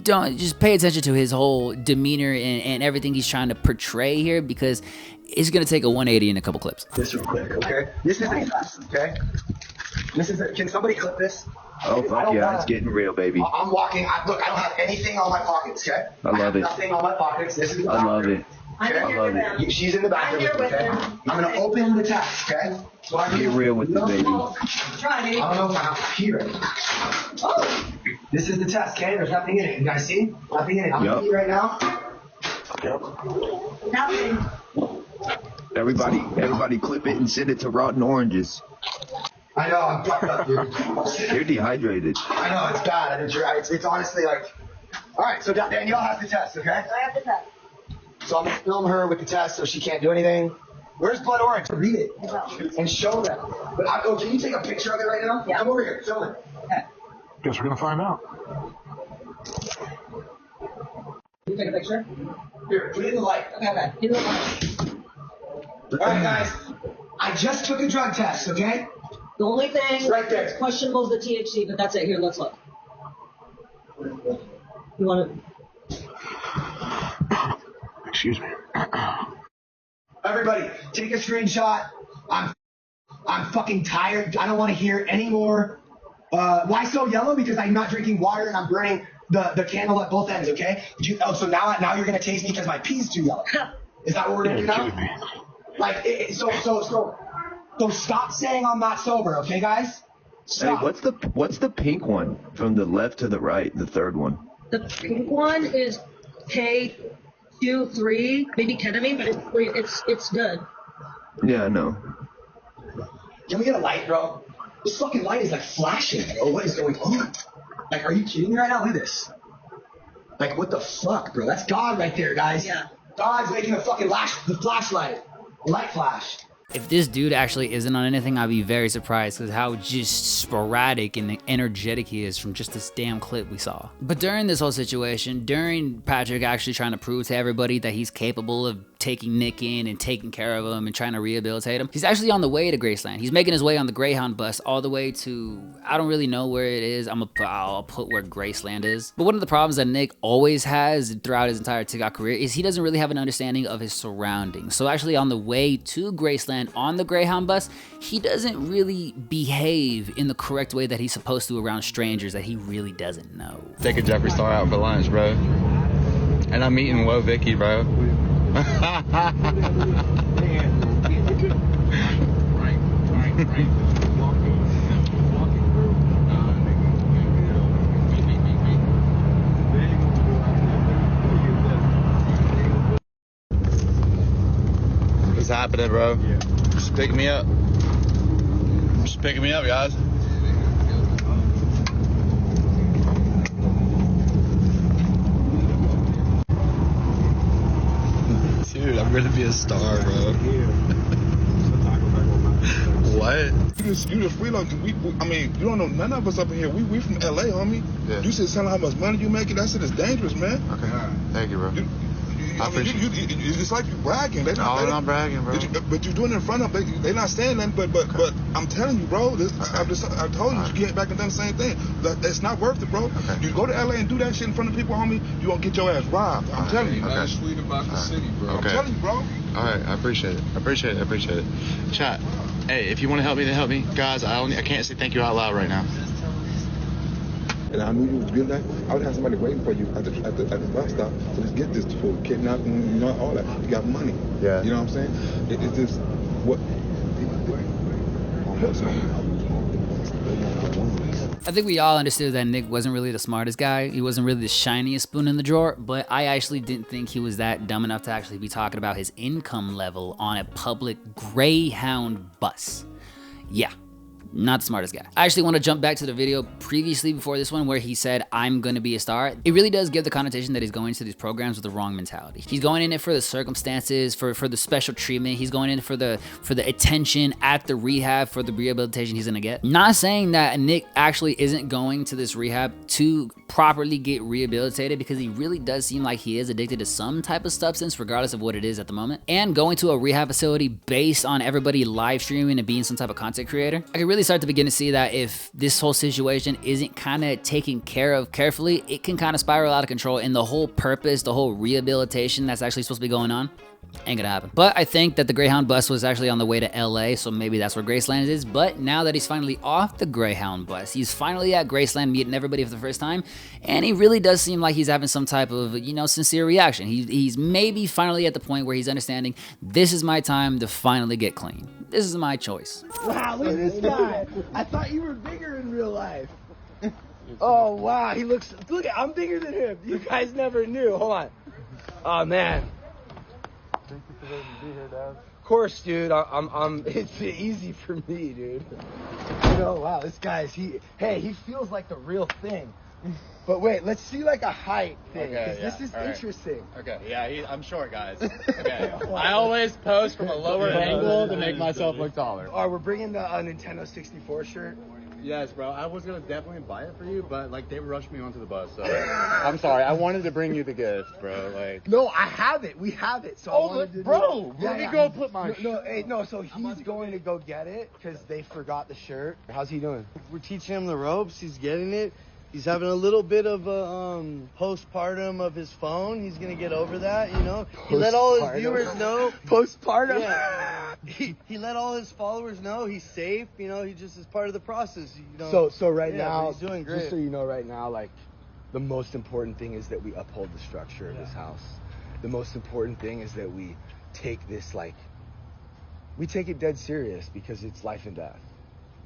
Speaker 9: don't just pay attention to his whole demeanor and everything he's trying to portray here, because it's gonna take a 180 in a couple clips.
Speaker 14: This real quick, okay? This is a test, okay? This is can somebody clip this?
Speaker 13: Oh fuck yeah, it's getting real, baby.
Speaker 14: I'm walking. Look, I don't have anything on my pockets, okay?
Speaker 13: I love it.
Speaker 14: Nothing on my pockets. This is.
Speaker 13: I love it.
Speaker 14: Okay?
Speaker 13: I love it.
Speaker 14: She's in the bathroom, okay? I'm gonna open the test, okay? So
Speaker 13: Get real with it, baby.
Speaker 14: I don't know if I'm here. Oh. This is the test, okay? There's nothing in it. You guys see? Nothing in it. I'm gonna eat right now.
Speaker 13: Yep.
Speaker 14: Nothing.
Speaker 13: Everybody clip it and send it to Rotten Oranges.
Speaker 14: I know, I'm fucked up, dude.
Speaker 13: You're dehydrated.
Speaker 14: I know, it's bad. It's honestly like... Alright, so Danielle has the test, okay?
Speaker 18: I have the test.
Speaker 14: So I'm going to film her with the test so she can't do anything. Where's Blood Orange? Read it. And show them. But can you take a picture of it right now? Yeah. Come over here, film it. Okay.
Speaker 5: Guess we're going to find out.
Speaker 14: Can you take a picture? Here, put it in the light. Okay. In the light. Alright, guys. I just took a drug test, okay?
Speaker 1: The only thing
Speaker 14: right there.
Speaker 1: that's questionable is the THC, but that's it. Here, let's look. You want to...
Speaker 5: Excuse me.
Speaker 14: Everybody, take a screenshot. I'm fucking tired. I don't want to hear any more. Why so yellow? Because I'm not drinking water and I'm burning the candle at both ends, okay? So now you're going to taste me because my pee's too yellow. Is that what we're going to do now? Like, so stop saying I'm not sober, okay, guys? Stop.
Speaker 13: Hey, what's the pink one from the left to the right, the third one?
Speaker 1: The pink one is K23, maybe ketamine, but it's good.
Speaker 13: Yeah, I know.
Speaker 14: Can we get a light, bro? This fucking light is like flashing. Oh, what is going on? Like, are you kidding me right now? Look at this. Like, what the fuck, bro? That's God right there, guys. Yeah. God's making the fucking flashlight. Light flash.
Speaker 9: If this dude actually isn't on anything, I'd be very surprised, because how just sporadic and energetic he is from just this damn clip we saw. But during this whole situation, during Patrick actually trying to prove to everybody that he's capable of taking Nick in and taking care of him and trying to rehabilitate him, he's actually on the way to Graceland. He's making his way on the Greyhound bus all the way to, I don't really know where it is. I'll put where Graceland is. But one of the problems that Nick always has throughout his entire TikTok career is he doesn't really have an understanding of his surroundings. So actually on the way to Graceland on the Greyhound bus, he doesn't really behave in the correct way that he's supposed to around strangers that he really doesn't know.
Speaker 2: Take a Jeffree Star out for lunch, bro. And I'm eating Woe Vicky, bro. What's happening, bro? Just pick me up. Picking me up, guys.
Speaker 19: Dude, I'm gonna be a star, bro. What?
Speaker 5: You just freelance. I mean, you don't know none of us up in here. We from LA, homie.
Speaker 2: Yeah.
Speaker 5: You said tell how much money you making. That shit is dangerous, man.
Speaker 2: Okay. Thank you, bro. I appreciate it.
Speaker 5: It's like you bragging. They're
Speaker 2: not bragging, bro.
Speaker 5: But you're doing it in front of them. They're not saying nothing. But I'm telling you, bro. I told you, you get back and done the same thing. It's not worth it, bro. Okay. You go to LA and do that shit in front of people, homie. You gonna get your ass robbed. I'm telling you.
Speaker 2: Okay.
Speaker 5: Sweet about the city, bro. I'm telling you, bro.
Speaker 2: All right, I appreciate it. Chat. Hey, if you want to help me, then help me, guys. I can't say thank you out loud right now.
Speaker 5: And I knew you was good. I would have somebody waiting for you at the bus stop. So let's get this for kidnapping, all that. You got money.
Speaker 2: Yeah.
Speaker 5: You know what I'm saying? It's just what.
Speaker 9: I think we all understood that Nick wasn't really the smartest guy. He wasn't really the shiniest spoon in the drawer, but I actually didn't think he was that dumb enough to actually be talking about his income level on a public Greyhound bus. Yeah. Not the smartest guy. I actually want to jump back to the video previously before this one where he said, I'm going to be a star. It really does give the connotation that he's going to these programs with the wrong mentality. He's going in it for the circumstances, for the special treatment. He's going in for the attention at the rehab, for the rehabilitation he's going to get. Not saying that Nick actually isn't going to this rehab to properly get rehabilitated, because he really does seem like he is addicted to some type of substance, regardless of what it is at the moment. And going to a rehab facility based on everybody live streaming and being some type of content creator, I can really start to begin to see that if this whole situation isn't kind of taken care of carefully, it can kind of spiral out of control, and the whole purpose, the whole rehabilitation that's actually supposed to be going on, ain't gonna happen. But I think that the Greyhound bus was actually on the way to LA, so maybe that's where Graceland is. But now that he's finally off the Greyhound bus, he's finally at Graceland meeting everybody for the first time, and he really does seem like he's having some type of, sincere reaction. He's maybe finally at the point where he's understanding, this is my time to finally get clean. This is my choice.
Speaker 14: Wow, look at this guy. I thought you were bigger in real life. Oh, wow, look, I'm bigger than him. You guys never knew. Hold on. Oh, man.
Speaker 2: Thank you for letting me be here, Dad.
Speaker 14: Of course, dude. It's easy for me, dude. Wow, this guy's, he feels like the real thing. But wait, let's see like a height thing, because this is interesting.
Speaker 2: Okay, yeah, I'm short, guys. Okay, I always post from a lower angle to make myself look taller.
Speaker 14: Oh, we're bringing the Nintendo 64 shirt.
Speaker 2: Yes, bro. I was gonna definitely buy it for you, but they rushed me onto the bus. So I'm sorry. I wanted to bring you the gift, bro.
Speaker 14: No, I have it. We have it. So
Speaker 2: let me go put my.
Speaker 14: No. So he's going to go get it because they forgot the shirt. How's he doing?
Speaker 11: We're teaching him the ropes. He's getting it. He's having a little bit of a postpartum of his phone. He's gonna get over that, He let all his viewers know.
Speaker 14: Postpartum?
Speaker 11: Yeah. He let all his followers know he's safe, he just is part of the process,
Speaker 14: So right now,
Speaker 11: he's doing great.
Speaker 14: Just so you know right now, the most important thing is that we uphold the structure of this house. The most important thing is that we take this, we take it dead serious, because it's life and death.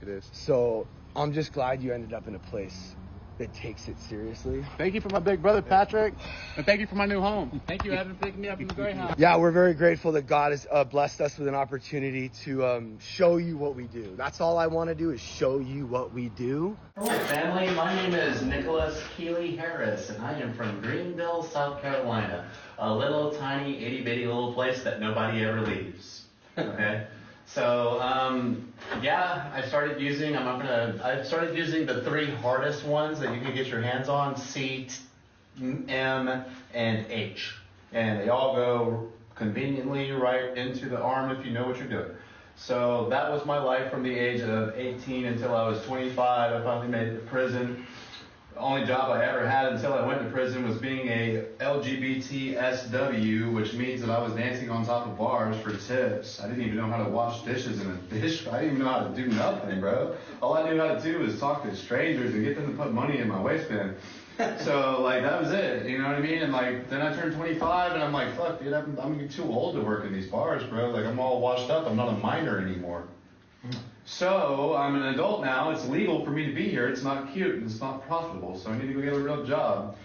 Speaker 2: It is.
Speaker 14: So I'm just glad you ended up in a place that takes it seriously.
Speaker 2: Thank you for my big brother, Patrick, and thank you for my new home. Thank you, Evan, for picking me up in the Greyhound.
Speaker 14: Yeah, we're very grateful that God has blessed us with an opportunity to show you what we do. That's all I want to do, is show you what we do.
Speaker 22: Hello, family. My name is Nicholas Keeley Harris, and I am from Greenville, South Carolina, a little tiny itty-bitty little place that nobody ever leaves. Okay? So, I started using the 3 hardest ones that you can get your hands on: C, M, and H. And they all go conveniently right into the arm if you know what you're doing. So that was my life from the age of 18 until I was 25. I finally made it to prison. The only job I ever had until I went to prison was being a LGBTSW, which means that I was dancing on top of bars for tips. I didn't even know how to wash dishes in a dish. I didn't even know how to do nothing, bro. All I knew how to do was talk to strangers and get them to put money in my waistband. So, that was it, you know what I mean? And, then I turned 25, and I'm like, fuck, dude, I'm too old to work in these bars, bro. I'm all washed up. I'm not a minor anymore. So, I'm an adult now. It's legal for me to be here. It's not cute, and it's not profitable, so I need to go get a real job.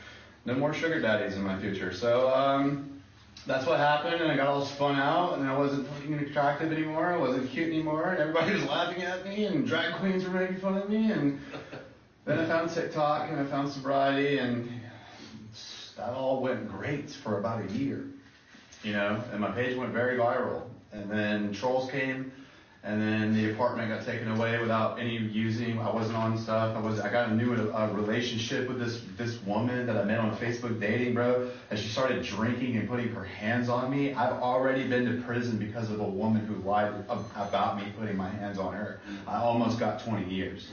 Speaker 22: No more sugar daddies in my future. So,
Speaker 2: that's what happened, and I got all spun out, and I wasn't fucking attractive anymore. I wasn't cute anymore, and everybody was laughing at me, and drag queens were making fun of me, and then I found TikTok, and I found sobriety, and that all went great for about a year, you know, and my page went very viral, and then trolls came, and then the apartment got taken away without any using. I wasn't on stuff. I got a new relationship with this woman that I met on Facebook dating, bro. And she started drinking and putting her hands on me. I've already been to prison because of a woman who lied about me putting my hands on her. I almost got 20 years.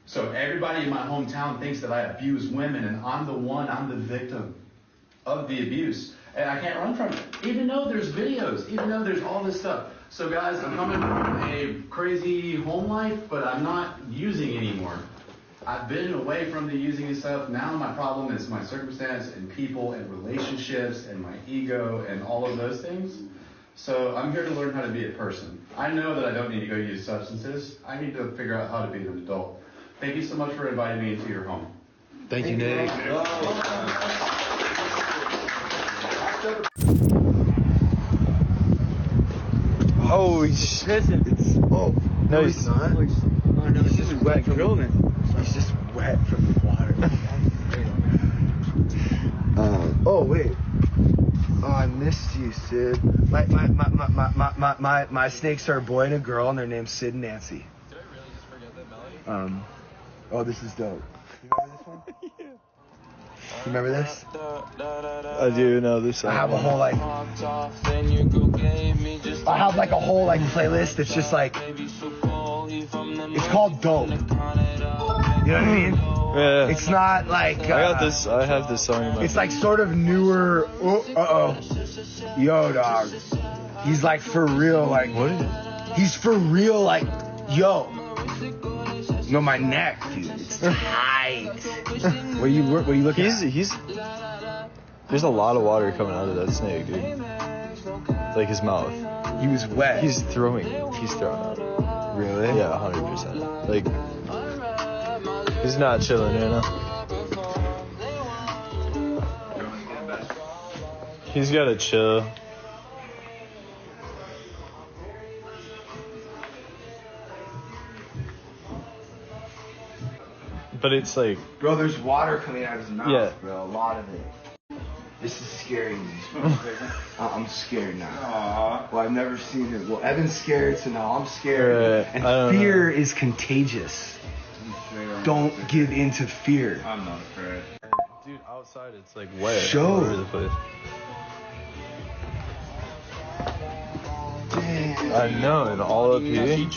Speaker 2: So everybody in my hometown thinks that I abuse women, and I'm the victim of the abuse. And I can't run from it, even though there's videos, even though there's all this stuff. So guys, I'm coming from a crazy home life, but I'm not using anymore. I've been away from the using and stuff. Now my problem is my circumstance and people and relationships and my ego and all of those things. So I'm here to learn how to be a person. I know that I don't need to go use substances. I need to figure out how to be an adult. Thank you so much for inviting me into your home.
Speaker 19: Thank you, Nick.
Speaker 11: Holy shit. No, he's not. Oh, no, he's just wet from the He's just wet from the water. Oh, wait. Oh, I missed you, Sid. My snakes are a boy and a girl, and their name's Sid and Nancy. Did I really just forget that melody? Oh, this is dope. You remember this one? Yeah. You remember this?
Speaker 19: I do know this song.
Speaker 11: I have a whole I have like a whole playlist that's just like, it's called Dope. You know what I mean?
Speaker 19: Yeah.
Speaker 11: It's not like
Speaker 19: I have this song in my
Speaker 11: it's like sort of newer. Yo, dog. He's like for real, like what is it? He's for real, like yo. No, my neck, dude. It's tight. Where you looking at?
Speaker 19: There's a lot of water coming out of that snake, dude. Like his mouth.
Speaker 11: He was wet.
Speaker 19: He's throwing out.
Speaker 11: Really?
Speaker 19: Yeah, 100%. Like, he's not chilling right now. He's gotta chill. But it's like...
Speaker 11: Bro, there's water coming out of his mouth,
Speaker 19: yeah.
Speaker 11: Bro. A lot of it. This is scaring me. I'm scared now. Aww. Well, I've never seen it. Well, Evan's scared, so now I'm scared. And fear is contagious. Don't give in to fear.
Speaker 19: I'm not afraid. Dude, outside it's like wet.
Speaker 11: Show.
Speaker 19: All over the place.
Speaker 11: Damn.
Speaker 19: I know, and all up here.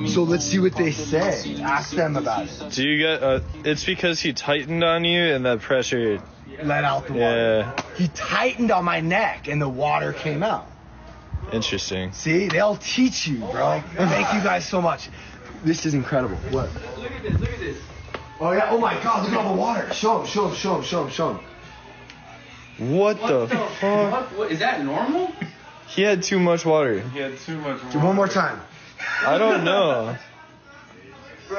Speaker 11: So let's see what they say. Ask them about it.
Speaker 19: Do you get? It's because he tightened on you, and that pressure
Speaker 11: let out the water. Yeah. He tightened on my neck, and the water came out.
Speaker 19: Interesting.
Speaker 11: See, they'll teach you, bro. Thank you guys so much. This is incredible. What?
Speaker 6: Look at this. Look at this.
Speaker 11: Oh yeah. Oh my God. Look at all the water. Show him.
Speaker 19: What the fuck?
Speaker 6: What, is that normal?
Speaker 19: He had too much water.
Speaker 6: He had too much water.
Speaker 11: One more time.
Speaker 19: I don't know.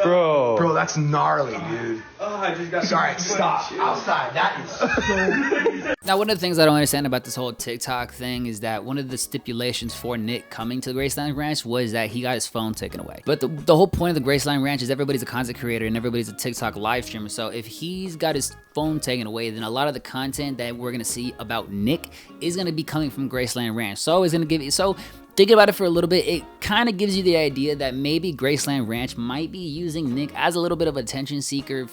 Speaker 19: Bro,
Speaker 11: that's gnarly, dude.
Speaker 6: Oh, I just got.
Speaker 11: Sorry, stop. Outside. That is so.
Speaker 9: Now, one of the things I don't understand about this whole TikTok thing is that one of the stipulations for Nick coming to the Graceland Ranch was that he got his phone taken away. But the whole point of the Graceland Ranch is everybody's a content creator and everybody's a TikTok live streamer. So if he's got his phone taken away, then a lot of the content that we're gonna see about Nick is gonna be coming from Graceland Ranch. So it's gonna give you thinking about it for a little bit, it kind of gives you the idea that maybe Graceland Ranch might be using Nick as a little bit of attention seeker,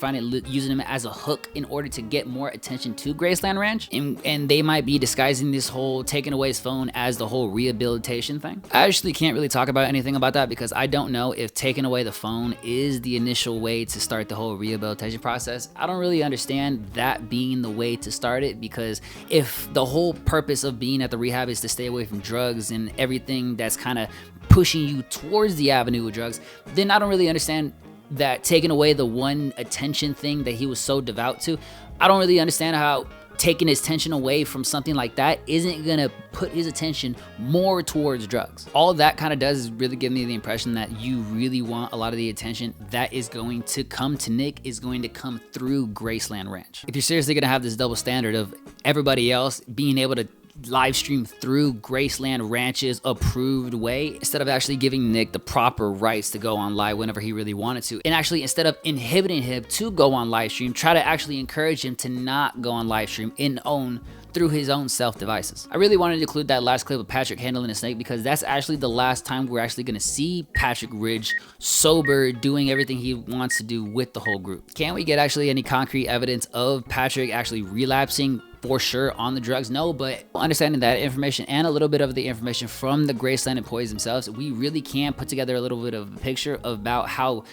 Speaker 9: using him as a hook in order to get more attention to Graceland Ranch, and they might be disguising this whole taking away his phone as the whole rehabilitation thing. I actually can't really talk about anything about that because I don't know if taking away the phone is the initial way to start the whole rehabilitation process. I don't really understand that being the way to start it, because if the whole purpose of being at the rehab is to stay away from drugs and everything that's kind of pushing you towards the avenue of drugs, then I don't really understand that taking away the one attention thing that he was so devout to. I don't really understand how taking his attention away from something like that isn't gonna put his attention more towards drugs. All that kind of does is really give me the impression that you really want a lot of the attention that is going to come to Nick is going to come through Graceland Ranch. If you're seriously gonna have this double standard of everybody else being able to live stream through Graceland Ranch's approved way, instead of actually giving Nick the proper rights to go on live whenever he really wanted to. And actually, instead of inhibiting him to go on live stream, try to actually encourage him to not go on live stream through his own self devices. I really wanted to include that last clip of Patrick handling a snake because that's actually the last time we're actually gonna see Patrick Ridge sober, doing everything he wants to do with the whole group. Can we get actually any concrete evidence of Patrick actually relapsing for sure on the drugs? No, but understanding that information and a little bit of the information from the Graceland employees themselves, we really can put together a little bit of a picture about how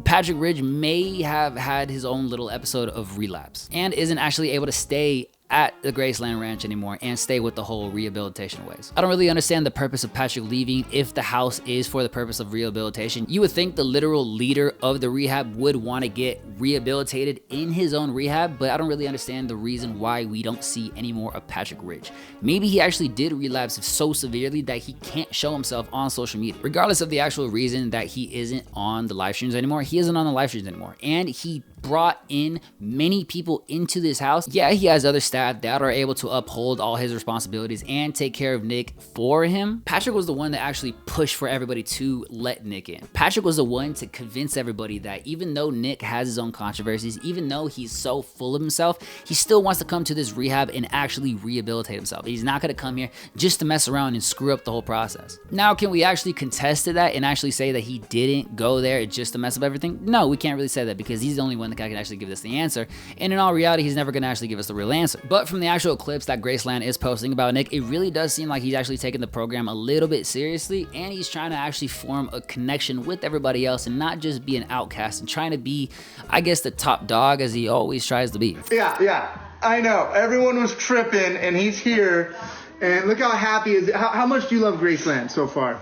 Speaker 9: Patrick Ridge may have had his own little episode of relapse and isn't actually able to stay at the Graceland Ranch anymore and stay with the whole rehabilitation ways. I don't really understand the purpose of Patrick leaving if the house is for the purpose of rehabilitation. You would think the literal leader of the rehab would want to get rehabilitated in his own rehab, but I don't really understand the reason why we don't see any more of Patrick Ridge. Maybe he actually did relapse so severely that he can't show himself on social media. Regardless of the actual reason that he isn't on the live streams anymore, he isn't on the live streams anymore. And he brought in many people into this house. Yeah, he has other staff that are able to uphold all his responsibilities and take care of Nick for him. Patrick was the one that actually pushed for everybody to let Nick in. Patrick was the one to convince everybody that even though Nick has his own controversies, even though he's so full of himself, he still wants to come to this rehab and actually rehabilitate himself. He's not going to come here just to mess around and screw up the whole process. Now, can we actually contest to that and actually say that he didn't go there just to mess up everything? No, we can't really say that because he's the only one that can actually give us the answer. And in all reality, he's never going to actually give us the real answer. But from the actual clips that Graceland is posting about Nick, it really does seem like he's actually taking the program a little bit seriously, and he's trying to actually form a connection with everybody else and not just be an outcast and trying to be, I guess, the top dog as he always tries to be.
Speaker 7: Yeah, I know. Everyone was tripping, and he's here, and look how happy he is. How much do you love Graceland so far?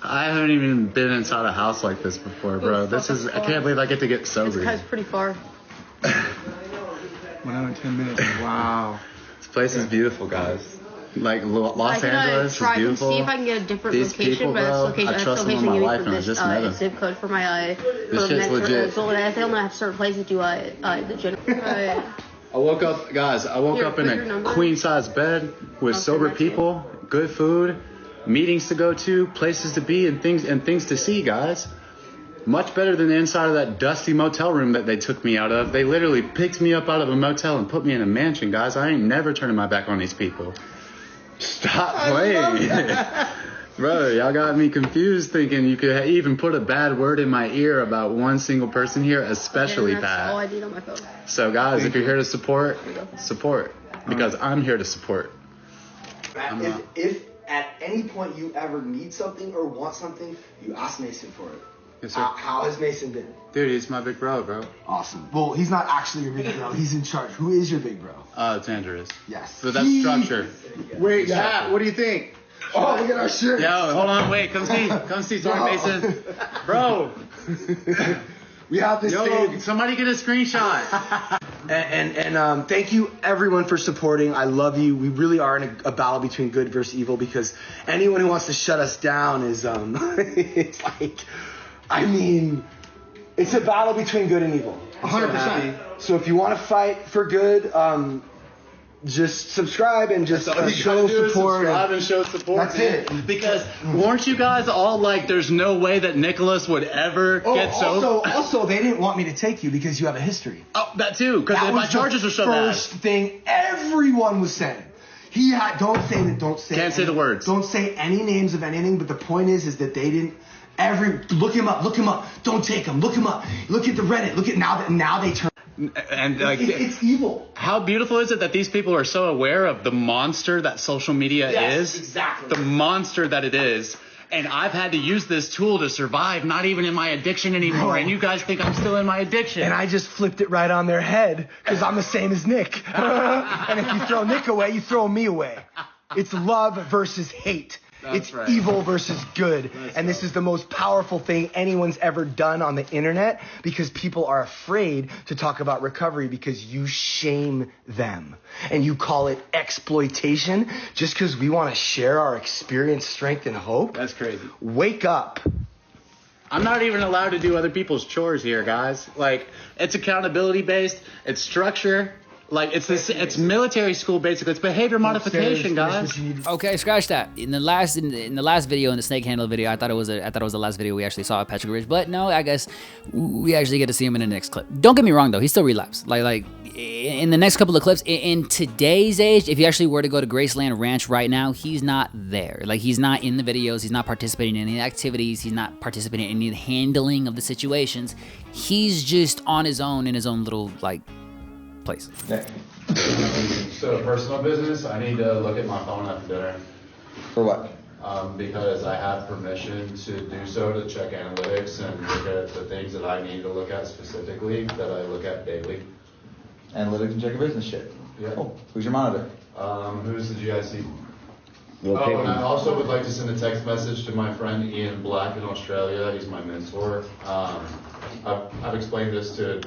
Speaker 22: I haven't even been inside a house like this before, bro. This is, I can't believe I get to get sober.
Speaker 10: This guy's pretty far.
Speaker 7: 1 hour and 10 minutes. Wow.
Speaker 22: This place is beautiful, guys. Like Los Angeles is beautiful.
Speaker 10: See if I can get a different
Speaker 22: These
Speaker 10: location,
Speaker 22: people,
Speaker 10: but
Speaker 22: bro,
Speaker 10: location,
Speaker 22: I trust them with my life, and I just met them.
Speaker 10: zip code for my
Speaker 22: This shit's legit.
Speaker 10: So I only have certain places to the general.
Speaker 22: I woke up, guys. I woke up in a queen-size bed with sober people, good food, meetings to go to, places to be, and things to see, guys. Much better than the inside of that dusty motel room that they took me out of. They literally picked me up out of a motel and put me in a mansion, guys. I ain't never turning my back on these people. Stop playing. Bro, y'all got me confused thinking you could even put a bad word in my ear about one single person here, especially
Speaker 10: that's
Speaker 22: Pat.
Speaker 10: all I did on my phone.
Speaker 22: So, guys, if you're here to support, because I'm here to support.
Speaker 14: If at any point you ever need something or want something, you ask Mason for it.
Speaker 22: Yes, sir.
Speaker 14: How has Mason been?
Speaker 22: Dude, he's my big bro, bro.
Speaker 14: Awesome. Well, he's not actually your big bro. He's in charge. Who is your big bro?
Speaker 22: It's Andrews.
Speaker 14: Yes.
Speaker 22: But that's structure.
Speaker 7: Wait, Pat, what do you think?
Speaker 14: Oh, look at our shirt.
Speaker 22: Yo, hold on, wait, come see, sorry, Mason. Bro.
Speaker 14: We have this thing.
Speaker 22: Somebody get a screenshot.
Speaker 14: and thank you everyone for supporting. I love you. We really are in a battle between good versus evil because anyone who wants to shut us down is it's like, I mean, it's a battle between good and evil.
Speaker 7: 100%.
Speaker 14: So if you want to fight for good, just subscribe and just show support.
Speaker 22: Subscribe and show support.
Speaker 14: That's it.
Speaker 22: Because weren't you guys all like, there's no way that Nicholas would ever get sober?
Speaker 14: Also, they didn't want me to take you because you have a history.
Speaker 22: Oh, that too. Because my charges are so bad.
Speaker 14: First thing everyone was saying. He had. Don't say
Speaker 22: the words.
Speaker 14: Don't say any names of anything. But the point is that they didn't. Look him up. Don't take him. Look him up. Look at the Reddit. Look at now they turn.
Speaker 22: And like,
Speaker 14: it's evil.
Speaker 22: How beautiful is it that these people are so aware of the monster that social media is?
Speaker 14: Exactly.
Speaker 22: The monster that it is. And I've had to use this tool to survive, not even in my addiction anymore. Bro. And you guys think I'm still in my addiction.
Speaker 14: And I just flipped it right on their head because I'm the same as Nick. And if you throw Nick away, you throw me away. It's love versus hate. It's right. Evil versus good. And this is the most powerful thing anyone's ever done on the internet because people are afraid to talk about recovery because you shame them. And you call it exploitation just because we want to share our experience, strength, and hope.
Speaker 22: That's crazy.
Speaker 14: Wake up.
Speaker 22: I'm not even allowed to do other people's chores here, guys. Like, it's accountability based. It's structure.
Speaker 2: Like it's military school basically. It's behavior modification, guys.
Speaker 9: Okay, scratch that. In the last video, in the snake handle video, I thought it was the last video we actually saw at Patrick Ridge, but no, I guess we actually get to see him in the next clip. Don't get me wrong though, he still relapsed. Like in the next couple of clips, in today's age, if you actually were to go to Graceland Ranch right now, he's not there. Like he's not in the videos, he's not participating in any activities, he's not participating in any handling of the situations. He's just on his own in his own little like place.
Speaker 2: So personal business, I need to look at my phone after dinner.
Speaker 3: For what?
Speaker 2: Because I have permission to do so, to check analytics and look at the things that I need to look at specifically, that I look at daily.
Speaker 3: Analytics and check your business shit.
Speaker 2: Yeah.
Speaker 3: Cool. Who's your monitor?
Speaker 2: Who's the GIC?
Speaker 3: Okay.
Speaker 2: And I also would like to send a text message to my friend Ian Black in Australia. He's my mentor. I've explained this to...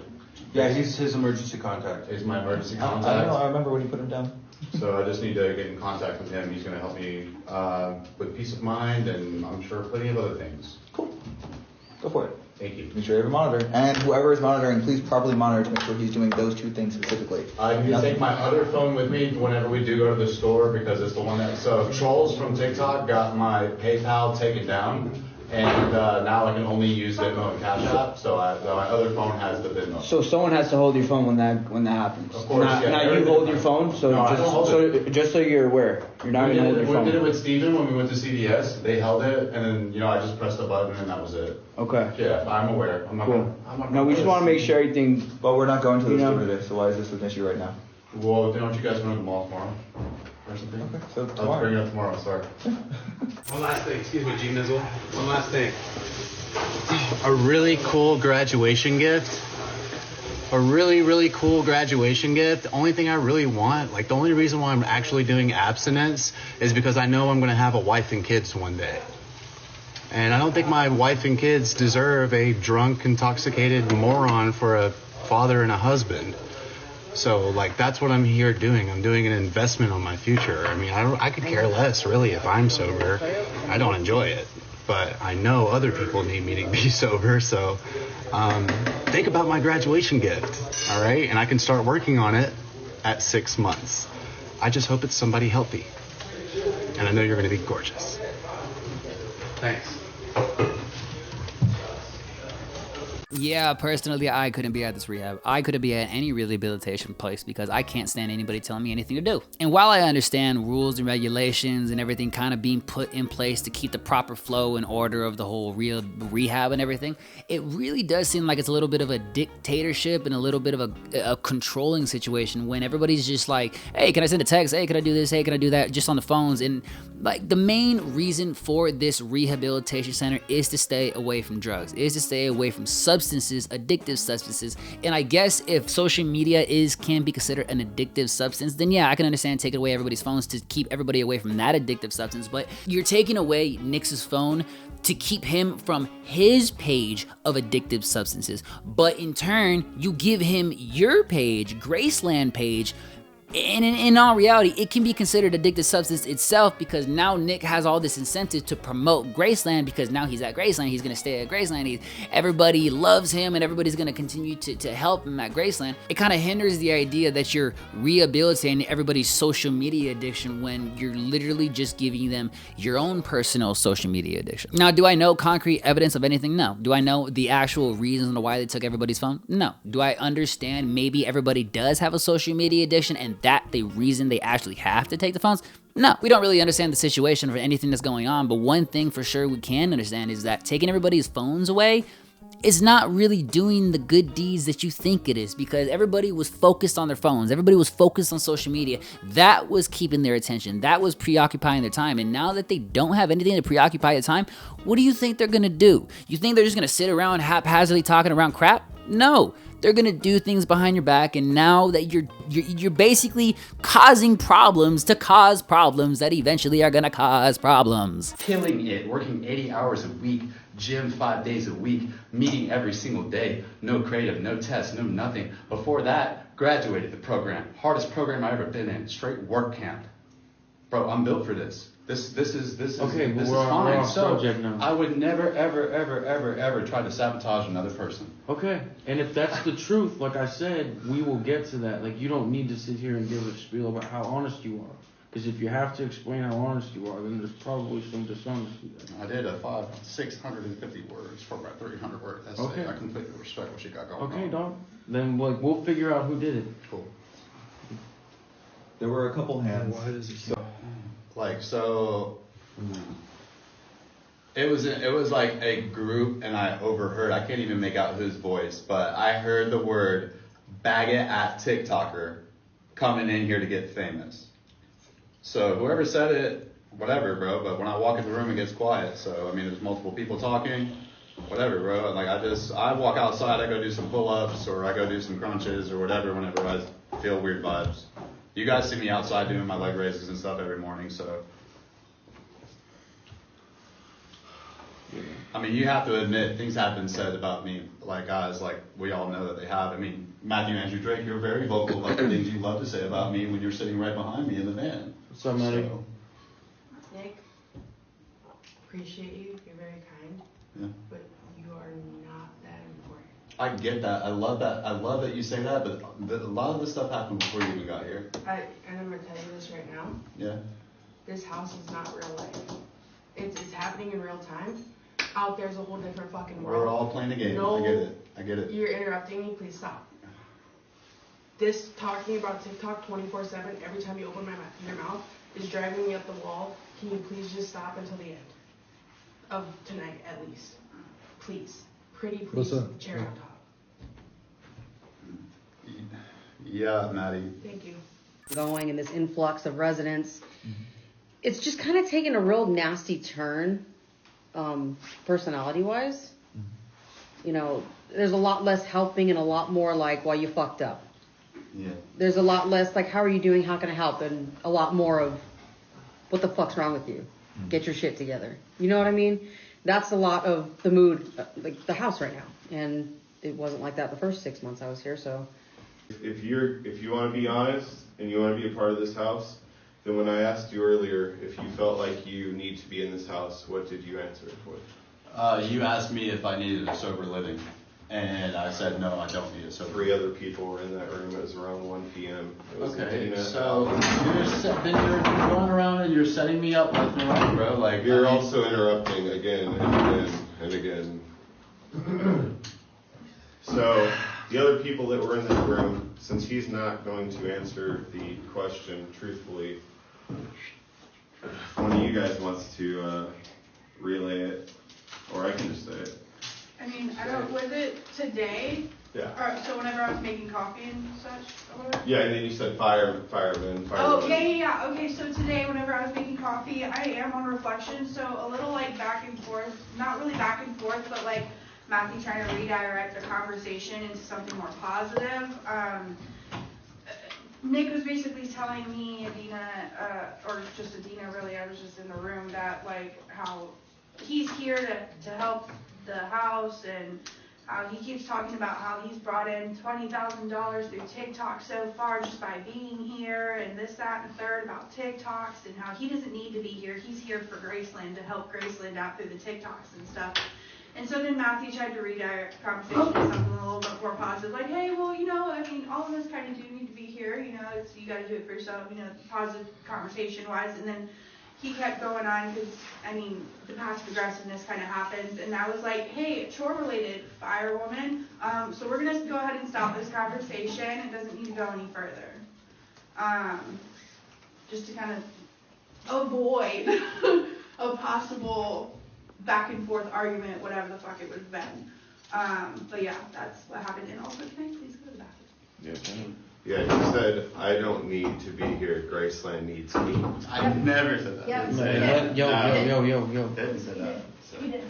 Speaker 3: Yeah, he's his emergency contact.
Speaker 2: He's my emergency contact.
Speaker 3: I don't know, I remember when you put him down.
Speaker 2: So I just need to get in contact with him. He's going to help me with peace of mind and I'm sure plenty of other things.
Speaker 3: Cool. Go for it.
Speaker 2: Thank you.
Speaker 3: Make sure you have a monitor. And whoever is monitoring, please properly monitor to make sure he's doing those two things specifically.
Speaker 2: I need to take my other phone with me whenever we do go to the store because it's the one that... So Trolls from TikTok got my PayPal taken down. And now I can only use Venmo and Cash App, so my other phone has the Venmo.
Speaker 6: So someone has to hold your phone when that happens.
Speaker 2: Of course,
Speaker 6: Now you hold your phone, so
Speaker 2: no,
Speaker 6: just so you're aware, you're not gonna hold your phone.
Speaker 2: We did it with Steven when we went to CVS. They held it, and then I just pressed the button, and that was it.
Speaker 6: Okay.
Speaker 2: Yeah, I'm aware. I'm not
Speaker 6: cool. No, we just want to make sure everything.
Speaker 3: But we're not going to the store today, so why is this an issue right now?
Speaker 2: Well, don't you guys go to the mall tomorrow? Or something?
Speaker 3: Okay, so
Speaker 2: tomorrow. I'll bring it up tomorrow, sorry.
Speaker 15: One last thing, excuse me, G Nizzle. One last thing. A really cool graduation gift. A really, really cool graduation gift. The only thing I really want, like the only reason why I'm actually doing abstinence is because I know I'm going to have a wife and kids one day. And I don't think my wife and kids deserve a drunk, intoxicated moron for a father and a husband. So, like, that's what I'm here doing. I'm doing an investment on my future. I mean, I could care less, really, if I'm sober. I don't enjoy it. But I know other people need me to be sober, so think about my graduation gift, all right? And I can start working on it at 6 months. I just hope it's somebody healthy. And I know you're going to be gorgeous. Thanks.
Speaker 9: Yeah, personally, I couldn't be at this rehab. I couldn't be at any rehabilitation place because I can't stand anybody telling me anything to do. And while I understand rules and regulations and everything kind of being put in place to keep the proper flow and order of the whole rehab and everything, it really does seem like it's a little bit of a dictatorship and a little bit of a controlling situation when everybody's just like, hey, can I send a text? Hey, can I do this? Hey, can I do that? Just on the phones. And like the main reason for this rehabilitation center is to stay away from drugs, is to stay away from substances, addictive substances. And I guess if social media can be considered an addictive substance, then yeah, I can understand taking away everybody's phones to keep everybody away from that addictive substance. But you're taking away Nick's phone to keep him from his page of addictive substances. But in turn, you give him your page, Graceland page, and in all reality, it can be considered addictive substance itself because now Nick has all this incentive to promote Graceland because now he's at Graceland, he's gonna stay at Graceland, everybody loves him and everybody's gonna continue to help him at Graceland. It kind of hinders the idea that you're rehabilitating everybody's social media addiction when you're literally just giving them your own personal social media addiction. Now, do I know concrete evidence of anything? No. Do I know the actual reason why they took everybody's phone? No. Do I understand maybe everybody does have a social media addiction and that the reason they actually have to take the phones? No, we don't really understand the situation for anything that's going on, but one thing for sure we can understand is that taking everybody's phones away is not really doing the good deeds that you think it is because everybody was focused on their phones. Everybody was focused on social media. That was keeping their attention. That was preoccupying their time. And now that they don't have anything to preoccupy their time, what do you think they're gonna do? You think they're just gonna sit around haphazardly talking around crap? No. They're gonna do things behind your back, and now that you're basically causing problems to cause problems that eventually are gonna cause problems.
Speaker 22: Killing it, working 80 hours a week, gym 5 days a week, meeting every single day, no creative, no tests, no nothing. Before that, graduated the program, hardest program I've ever been in, straight work camp. Bro, I'm built for this.
Speaker 4: This is
Speaker 2: okay,
Speaker 4: this is
Speaker 2: we're
Speaker 4: fine.
Speaker 2: off
Speaker 4: So
Speaker 2: subject now.
Speaker 4: I would never, ever try to sabotage another person.
Speaker 2: Okay, and if that's the truth, like I said, we will get to that. Like, you don't need to sit here and give a spiel about how honest you are. Because if you have to explain how honest you are, then there's probably some dishonesty there.
Speaker 4: I did 650 words for about 300 word essay.
Speaker 2: Okay.
Speaker 4: I completely respect what she got going on.
Speaker 2: Okay, dog. Then like we'll figure out who did it.
Speaker 4: Cool.
Speaker 12: There were a couple hands.
Speaker 4: It was like a group, and I overheard. I can't even make out whose voice, but I heard the word "bag it at TikToker" coming in here to get famous. So whoever said it, whatever, bro. But when I walk in the room, it gets quiet. So I mean, there's multiple people talking, whatever, bro. Like I walk outside, I go do some pull-ups, or I go do some crunches, or whatever. Whenever I feel weird vibes. You guys see me outside doing my leg raises and stuff every morning, so. I mean, you have to admit, things have been said about me, like guys, like we all know that they have. I mean, Matthew Andrew Drake, you're very vocal about the things you love to say about me when you're sitting right behind me in the van.
Speaker 2: What's up, Matty?
Speaker 16: Nick, appreciate you. You're very kind.
Speaker 4: Yeah.
Speaker 16: But you are not that important.
Speaker 4: I get that. I love that. I love that you say that, but a lot of this stuff happened before you even got here.
Speaker 16: And I'm going to tell you this right now.
Speaker 4: Yeah.
Speaker 16: This house is not real life. It's happening in real time. Out there's a whole different fucking world.
Speaker 4: We're all playing a game.
Speaker 16: No,
Speaker 4: I get it.
Speaker 16: You're interrupting me. Please stop. This talking about TikTok 24/7 every time you open your mouth is driving me up the wall. Can you please just stop until the end of tonight at least? Please. Pretty please.
Speaker 12: What's up?
Speaker 16: Chair on top.
Speaker 4: Yeah, Maddie.
Speaker 16: Thank you.
Speaker 23: Going and this influx of residents, it's just kind of taken a real nasty turn, personality-wise. You know, there's a lot less helping and a lot more like, well, you fucked up.
Speaker 4: Yeah.
Speaker 23: There's a lot less like, how are you doing? How can I help? And a lot more of, what the fuck's wrong with you? Get your shit together. You know what I mean? That's a lot of the mood, like the house right now. And it wasn't like that the first 6 months I was here, so.
Speaker 24: If you want to be honest and you want to be a part of this house, then when I asked you earlier if you felt like you need to be in this house, what did you answer it with?
Speaker 4: You asked me if I needed a sober living, and I said no, I don't need a sober.
Speaker 24: 3 other people were in that room. It was around 1 p.m. It was
Speaker 4: Okay,
Speaker 24: Dana,
Speaker 4: so you're going around and you're setting me up left and right, bro. Like
Speaker 24: you're also interrupting again and again and again. So the other people that were in that room, since he's not going to answer the question truthfully, if one of you guys wants to relay it, or I can just say it.
Speaker 25: I mean, I don't, was it today?
Speaker 24: Yeah.
Speaker 25: Or, so whenever I was making coffee and such? Or whatever?
Speaker 24: Yeah, and then you said fireman.
Speaker 25: Oh, yeah. Okay, so today whenever I was making coffee, I am on reflection, so a little like back and forth, not really back and forth, but like Matthew trying to redirect the conversation into something more positive. Nick was basically telling me, Adina, or just Adina really, I was just in the room, that like how he's here to help the house, and how he keeps talking about how he's brought in $20,000 through TikTok so far just by being here, and this, that, and the third about TikToks, and how he doesn't need to be here. He's here for Graceland, to help Graceland out through the TikToks and stuff. And so then Matthew tried to redirect the conversation to something a little bit more positive, like, hey, well, you know, I mean, all of us kind of do need to be here, you know, it's, you got to do it for yourself, you know, positive conversation-wise. And then he kept going on because, I mean, the passive aggressiveness kind of happens. And I was like, hey, chore-related, firewoman, so we're going to go ahead and stop this conversation. It doesn't need to go any further. Just to kind of avoid a possible back and forth argument, whatever the fuck it would have been. But yeah, that's what happened. And also, can I please go to the bathroom?
Speaker 24: Yeah, you said, I don't need to be here. Graceland needs me.
Speaker 4: I never said that.
Speaker 24: Yep.
Speaker 2: Yo.
Speaker 4: Didn't say that.
Speaker 25: You did.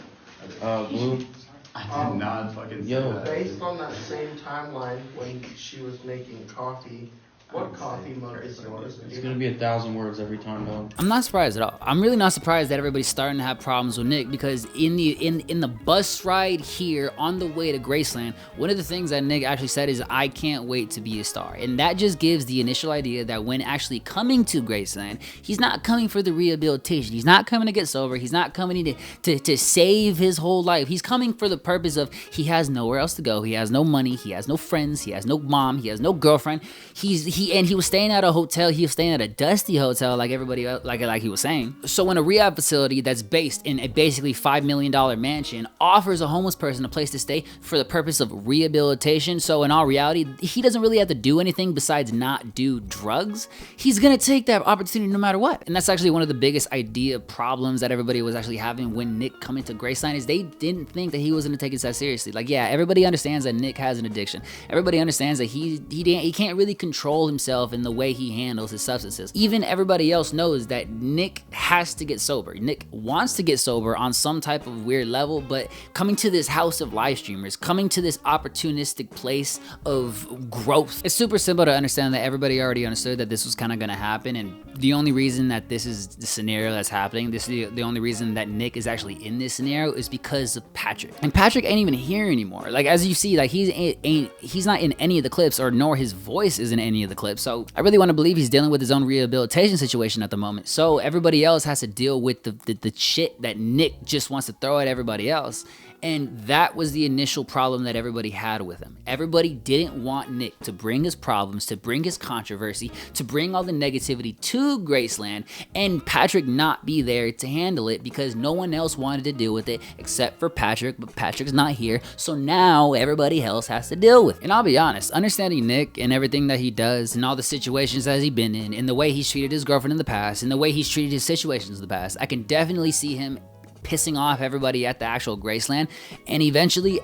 Speaker 2: Blue.
Speaker 4: I did not fucking say that.
Speaker 26: Based on that same timeline when she was making coffee,
Speaker 15: What coffee mug is yours? It's gonna be 1,000 words every time, though.
Speaker 9: I'm not surprised at all. I'm really not surprised that everybody's starting to have problems with Nick, because in the bus ride here on the way to Graceland, one of the things that Nick actually said is, I can't wait to be a star. And that just gives the initial idea that when actually coming to Graceland, he's not coming for the rehabilitation. He's not coming to get sober. He's not coming to save his whole life. He's coming for the purpose of, he has nowhere else to go. He has no money. He has no friends. He has no mom. He has no girlfriend. He was staying at a hotel. He was staying at a dusty hotel, like everybody else, like he was saying. So in a rehab facility that's based in a basically $5 million mansion offers a homeless person a place to stay for the purpose of rehabilitation. So in all reality, he doesn't really have to do anything besides not do drugs. He's gonna take that opportunity no matter what. And that's actually one of the biggest idea problems that everybody was actually having when Nick coming to Graceland, is they didn't think that he was gonna take it that seriously. Like, yeah, everybody understands that Nick has an addiction. Everybody understands that he can't really control himself in the way he handles his substances. Even everybody else knows that Nick has to get sober. Nick wants to get sober on some type of weird level, but coming to this house of live streamers, coming to this opportunistic place of growth, it's super simple to understand that everybody already understood that this was kind of gonna happen. And the only reason that this is the scenario that's happening, the only reason that Nick is actually in this scenario is because of Patrick. And Patrick ain't even here anymore. Like, as you see, like he's not in any of the clips, or nor his voice is in any of the clips. So I really want to believe he's dealing with his own rehabilitation situation at the moment. So everybody else has to deal with the shit that Nick just wants to throw at everybody else. And that was the initial problem that everybody had with him. Everybody didn't want Nick to bring his problems, to bring his controversy, to bring all the negativity to Graceland, and Patrick not be there to handle it, because no one else wanted to deal with it except for Patrick, but Patrick's not here, so now everybody else has to deal with it. And I'll be honest, understanding Nick and everything that he does and all the situations that he's been in, and the way he's treated his girlfriend in the past, and the way he's treated his situations in the past, I can definitely see him pissing off everybody at the actual Graceland, and eventually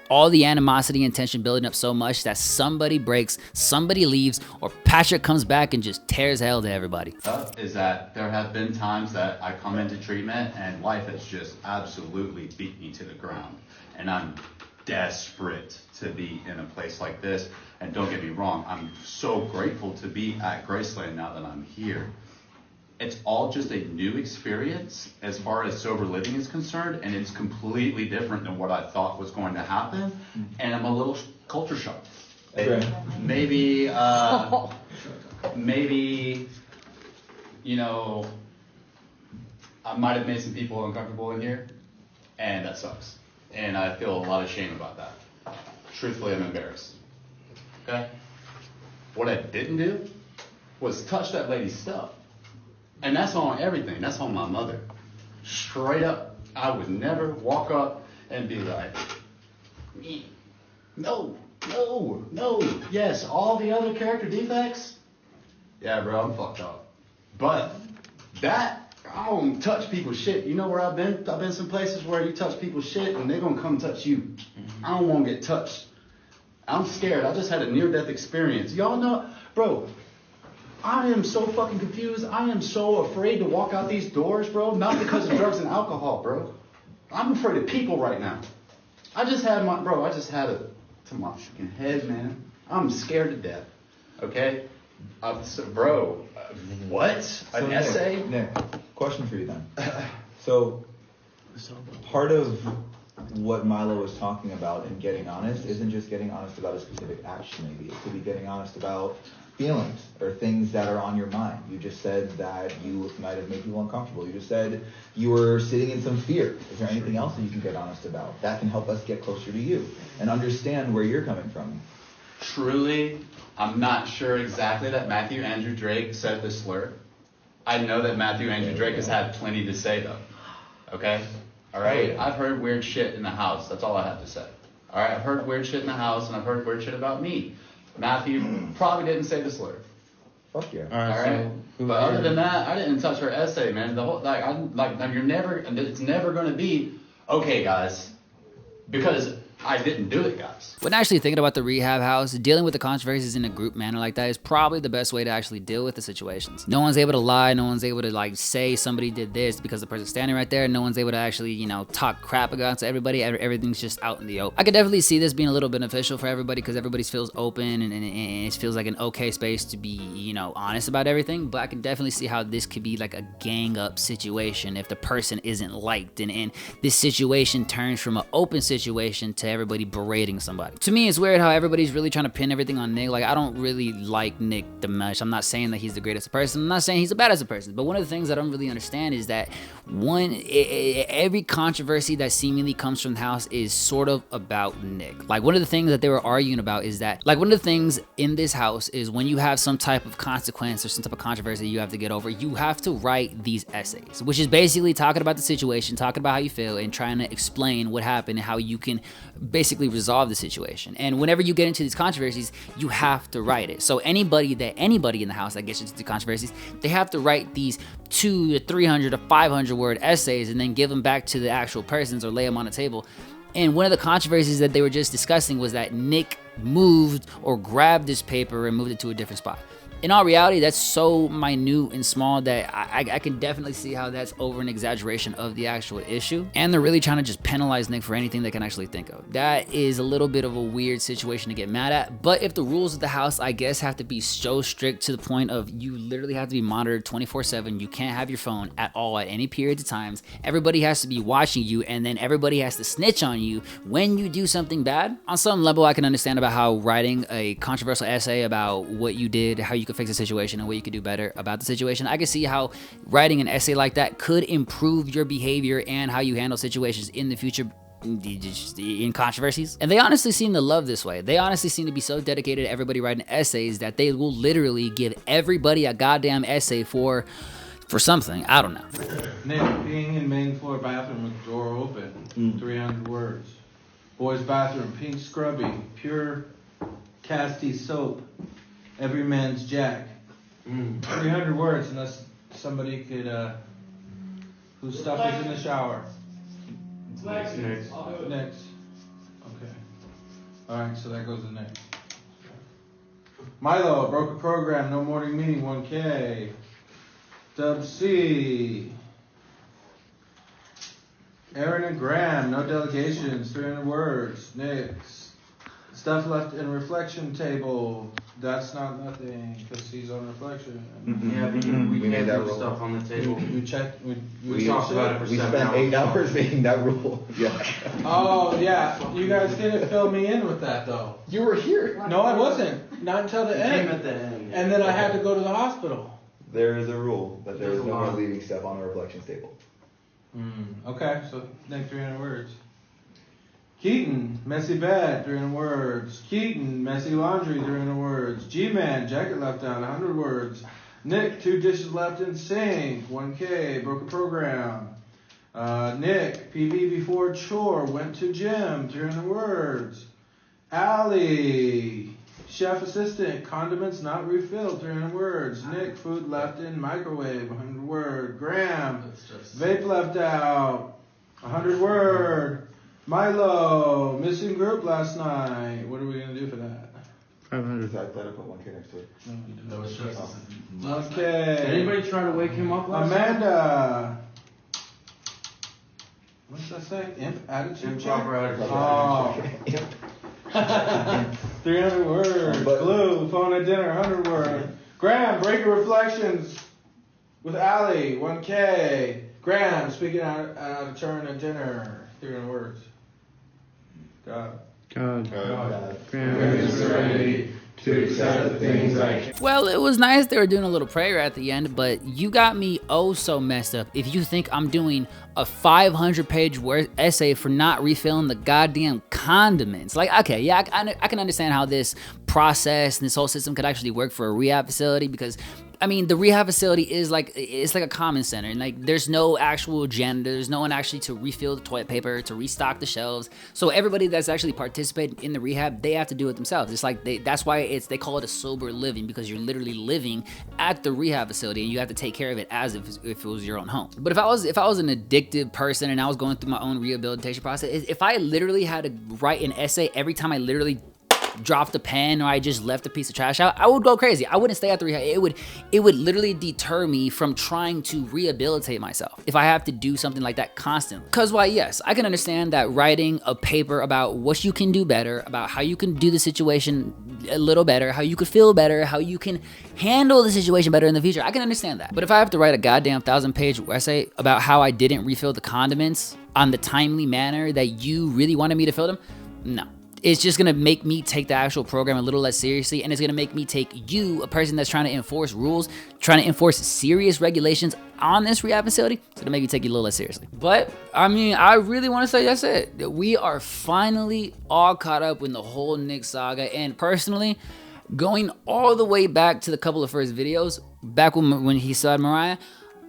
Speaker 9: all the animosity and tension building up so much that somebody breaks, somebody leaves, or Patrick comes back and just tears hell to everybody.
Speaker 4: Is that there have been times that I come into treatment and life has just absolutely beat me to the ground, and I'm desperate to be in a place like this. And don't get me wrong, I'm so grateful to be at Graceland now that I'm here. It's all just a new experience as far as sober living is concerned, and it's completely different than what I thought was going to happen, and I'm a little culture shocked. Maybe, you know, I might have made some people uncomfortable in here, and that sucks. And I feel a lot of shame about that. Truthfully, I'm embarrassed. Okay? What I didn't do was touch that lady's stuff. And that's on everything. That's on my mother. Straight up. I would never walk up and be like, no, yes, all the other character defects. Yeah, bro, I'm fucked up. But that, I don't touch people's shit. You know where I've been? I've been some places where you touch people's shit and they're going to come touch you. I don't want to get touched. I'm scared. I just had a near-death experience. Y'all know, bro, I am so fucking confused. I am so afraid to walk out these doors, bro. Not because of drugs and alcohol, bro. I'm afraid of people right now. I just had it to my fucking head, man. I'm scared to death. Okay? What? An essay?
Speaker 3: Nick, question for you then. So, part of what Milo was talking about in getting honest isn't just getting honest about a specific action, maybe. It could be getting honest about feelings or things that are on your mind. You just said that you might have made people uncomfortable. You just said you were sitting in some fear. Is there anything else that you can get honest about? That can help us get closer to you and understand where you're coming from.
Speaker 4: Truly, I'm not sure exactly that Matthew Andrew Drake said this slur. I know that Matthew Andrew Drake has had plenty to say, though. Okay? All right? I've heard weird shit in the house. That's all I have to say. All right? I've heard weird shit in the house, and I've heard weird shit about me. Matthew probably didn't say the slur.
Speaker 3: Fuck yeah.
Speaker 4: All right. So, but other than that, I didn't touch her essay, man. The whole it's never going to be okay, guys, because
Speaker 15: I didn't do it, guys.
Speaker 9: When actually thinking about the rehab house, dealing with the controversies in a group manner like that is probably the best way to actually deal with the situations. No one's able to lie, no one's able to like say somebody did this because the person's standing right there, no one's able to actually, you know, talk crap against everybody, everything's just out in the open. I could definitely see this being a little beneficial for everybody because everybody feels open and it feels like an okay space to be, you know, honest about everything, but I can definitely see how this could be like a gang up situation if the person isn't liked and this situation turns from an open situation to everybody berating somebody. To me, it's weird how everybody's really trying to pin everything on Nick. Like, I don't really like Nick that much. I'm not saying that he's the greatest person. I'm not saying he's the baddest person. But one of the things I don't really understand is that every controversy that seemingly comes from the house is sort of about Nick. Like, one of the things that they were arguing about is that, like, one of the things in this house is when you have some type of consequence or some type of controversy you have to get over, you have to write these essays, which is basically talking about the situation, talking about how you feel, and trying to explain what happened and how you can basically resolve the situation. And whenever you get into these controversies, you have to write it. So anybody in the house that gets into the controversies, they have to write these 200 to 300 to 500 word essays and then give them back to the actual persons or lay them on the table. And one of the controversies that they were just discussing was that Nick moved or grabbed this paper and moved it to a different spot. In all reality, that's so minute and small that I can definitely see how that's over an exaggeration of the actual issue. And they're really trying to just penalize Nick for anything they can actually think of. That is a little bit of a weird situation to get mad at. But if the rules of the house, I guess, have to be so strict to the point of you literally have to be monitored 24/7. You can't have your phone at all at any periods of times. Everybody has to be watching you, and then everybody has to snitch on you when you do something bad. On some level, I can understand about how writing a controversial essay about what you did, how you could fix the situation and what you could do better about the situation. I can see how writing an essay like that could improve your behavior and how you handle situations in the future in controversies. And they honestly seem to love this way. They honestly seem to be so dedicated to everybody writing essays that they will literally give everybody a goddamn essay for something. I don't know.
Speaker 8: Nick, peeing in main floor bathroom with door open. 300 words. Boys bathroom, pink scrubby, pure casty soap. Every man's jack. 300 words, unless somebody could, whose stuff is in the shower. Next. Okay. Alright, so that goes to next. Milo, broke a program, no morning meeting, 1K. Dub C. Aaron and Graham, no delegations, 300 words. Next. Stuff left in reflection table. That's not nothing, because he's on reflection.
Speaker 15: Yeah, but we can't have stuff on the table.
Speaker 8: We checked.
Speaker 15: We talked about it for 7 hours.
Speaker 3: We spent 8 hours making that rule. Yeah.
Speaker 8: Oh yeah, you guys didn't fill me in with that though.
Speaker 3: You were here.
Speaker 8: No, I wasn't. Not until the end.
Speaker 15: Came at the end.
Speaker 8: And then I had to go to the hospital.
Speaker 3: There is a rule that there is no more leaving stuff on the reflections table.
Speaker 8: Okay, so next 300 words. Keaton, messy bed, 300 words. Keaton, messy laundry, 300 words. G-Man, jacket left down, 100 words. Nick, 2 dishes left in sink, 1K, broke a program. Nick, PV before chore, went to gym, 300 words. Allie, chef assistant, condiments not refilled, 300 words. Nick, food left in microwave, 100 word. Graham, vape left out, 100 word. Milo, missing group last night. What are we gonna do for that?
Speaker 3: 500. I thought I put 1K next to it.
Speaker 15: That was just.
Speaker 8: Okay.
Speaker 15: Did anybody try to wake him up last night?
Speaker 8: Amanda. What's that say? Imp attitude.
Speaker 15: Improper attitude.
Speaker 8: Oh. 300 words. Glue, phone at dinner, 100 words. Graham, breaker reflections with Allie, 1K. Graham, speaking out of turn at dinner, 300 words. God.
Speaker 9: Well, it was nice they were doing a little prayer at the end, but you got me oh so messed up if you think I'm doing a 500-page essay for not refilling the goddamn condiments. Like, okay, yeah, I can understand how this process and this whole system could actually work for a rehab facility because I mean, the rehab facility is like, it's like a common center, and like there's no actual janitor, there's no one actually to refill the toilet paper, to restock the shelves. So everybody that's actually participating in the rehab, they have to do it themselves. It's like that's why they call it a sober living, because you're literally living at the rehab facility and you have to take care of it as if it was your own home. But if I was an addicted person and I was going through my own rehabilitation process, if I literally had to write an essay every time I literally dropped a pen or I just left a piece of trash out, I would go crazy. I wouldn't stay at the rehab. It would literally deter me from trying to rehabilitate myself if I have to do something like that constantly. Because why, yes, I can understand that writing a paper about what you can do better, about how you can do the situation a little better, how you could feel better, how you can handle the situation better in the future, I can understand that. But if I have to write a goddamn 1,000-page essay about how I didn't refill the condiments on the timely manner that you really wanted me to fill them, no. It's just gonna make me take the actual program a little less seriously, and it's gonna make me take you, a person that's trying to enforce rules, trying to enforce serious regulations on this rehab facility, it's gonna make me take you a little less seriously. But, I mean, I really wanna say that's it. We are finally all caught up in the whole Nick saga, and personally, going all the way back to the couple of first videos, back when he saw Mariah,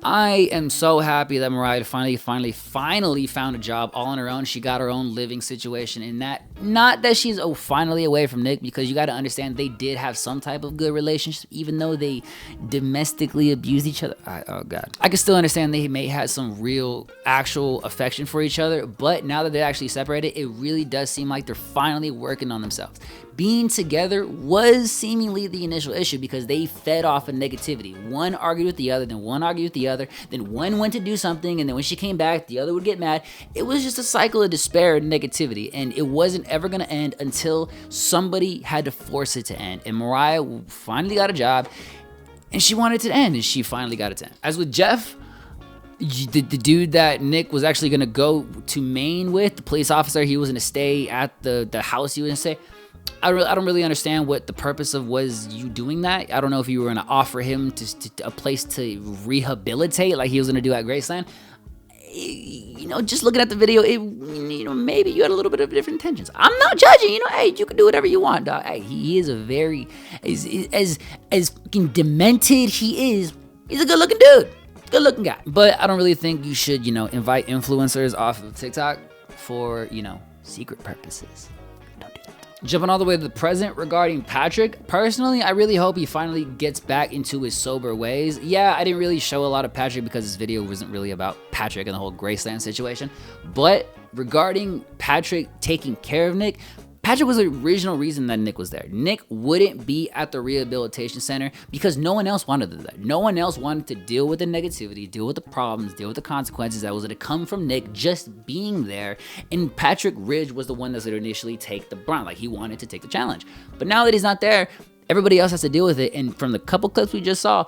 Speaker 9: I am so happy that Mariah finally found a job all on her own. She got her own living situation, and that, not that she's finally away from Nick, because you got to understand they did have some type of good relationship, even though they domestically abused each other. Oh God. I can still understand they may have some real actual affection for each other, but now that they're actually separated, it really does seem like they're finally working on themselves. Being together was seemingly the initial issue because they fed off of negativity. One argued with the other, then one argued with the other, then one went to do something, and then when she came back, the other would get mad. It was just a cycle of despair and negativity, and it wasn't ever gonna end until somebody had to force it to end. And Mariah finally got a job, and she wanted it to end, and she finally got it to end. As with Jeff, the dude that Nick was actually gonna go to Maine with, the police officer, he was gonna stay at the house he was gonna stay. I don't really understand what the purpose of was you doing that. I don't know if you were going to offer him a place to rehabilitate like he was going to do at Graceland. You know, just looking at the video, maybe you had a little bit of different intentions. I'm not judging, hey, you can do whatever you want, dog. Hey, he is a very, as fucking demented he is, he's a good looking dude, good looking guy. But I don't really think you should, invite influencers off of TikTok for, secret purposes. Jumping all the way to the present regarding Patrick, personally, I really hope he finally gets back into his sober ways. Yeah, I didn't really show a lot of Patrick because this video wasn't really about Patrick and the whole Graceland situation. But regarding Patrick taking care of Nick, Patrick was the original reason that Nick was there. Nick wouldn't be at the rehabilitation center because no one else wanted to do that. No one else wanted to deal with the negativity, deal with the problems, deal with the consequences that was going to come from Nick just being there. And Patrick Ridge was the one that would initially take the brunt. Like, he wanted to take the challenge. But now that he's not there, everybody else has to deal with it. And from the couple clips we just saw,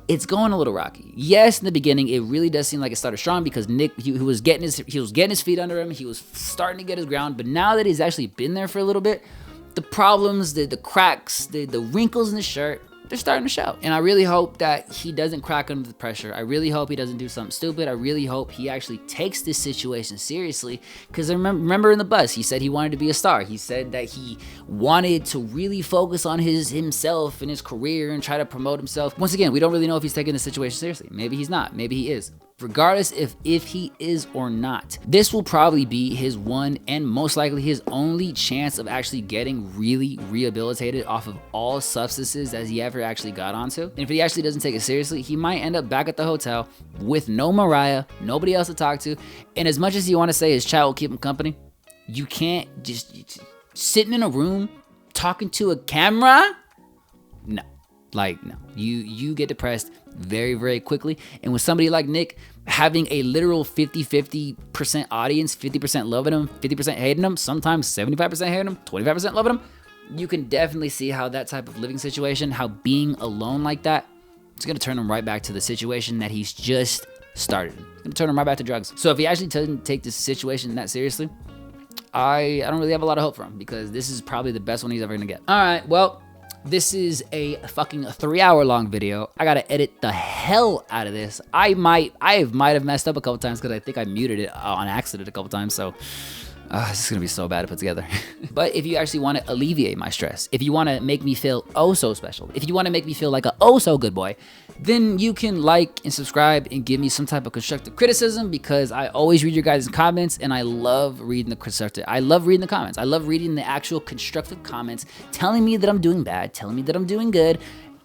Speaker 9: it's going a little rocky. Yes, in the beginning, it really does seem like it started strong because Nick, he was getting his feet under him. He was starting to get his ground. But now that he's actually been there for a little bit, the problems, the cracks, the wrinkles in the shirt, they're starting to show. And I really hope that he doesn't crack under the pressure. I really hope he doesn't do something stupid. I really hope he actually takes this situation seriously. Because I remember in the bus, he said he wanted to be a star. He said that he wanted to really focus on himself and his career and try to promote himself. Once again, we don't really know if he's taking the situation seriously. Maybe he's not. Maybe he is. Regardless if he is or not, this will probably be his one and most likely his only chance of actually getting really rehabilitated off of all substances that he ever actually got onto. And if he actually doesn't take it seriously, he might end up back at the hotel with no Mariah, nobody else to talk to. And as much as you want to say his child will keep him company, you can't just sitting in a room talking to a camera. No. No. You get depressed very, very quickly. And with somebody like Nick having a literal 50% audience, 50% loving him, 50% hating him, sometimes 75% hating him, 25% loving him, you can definitely see how that type of living situation, how being alone like that, it's going to turn him right back to the situation that he's just started. It's going to turn him right back to drugs. So if he actually doesn't take this situation that seriously, I don't really have a lot of hope for him because this is probably the best one he's ever going to get. All right, well, this is a fucking 3-hour long video. I gotta edit the hell out of this. I might have messed up a couple times because I think I muted it on accident a couple times. So This is gonna be so bad to put together. But if you actually want to alleviate my stress, if you want to make me feel oh so special, if you want to make me feel like a oh so good boy, then you can like and subscribe and give me some type of constructive criticism, because I always read your guys' comments and I love reading the constructive. I love reading the comments. I love reading the actual constructive comments telling me that I'm doing bad, telling me that I'm doing good.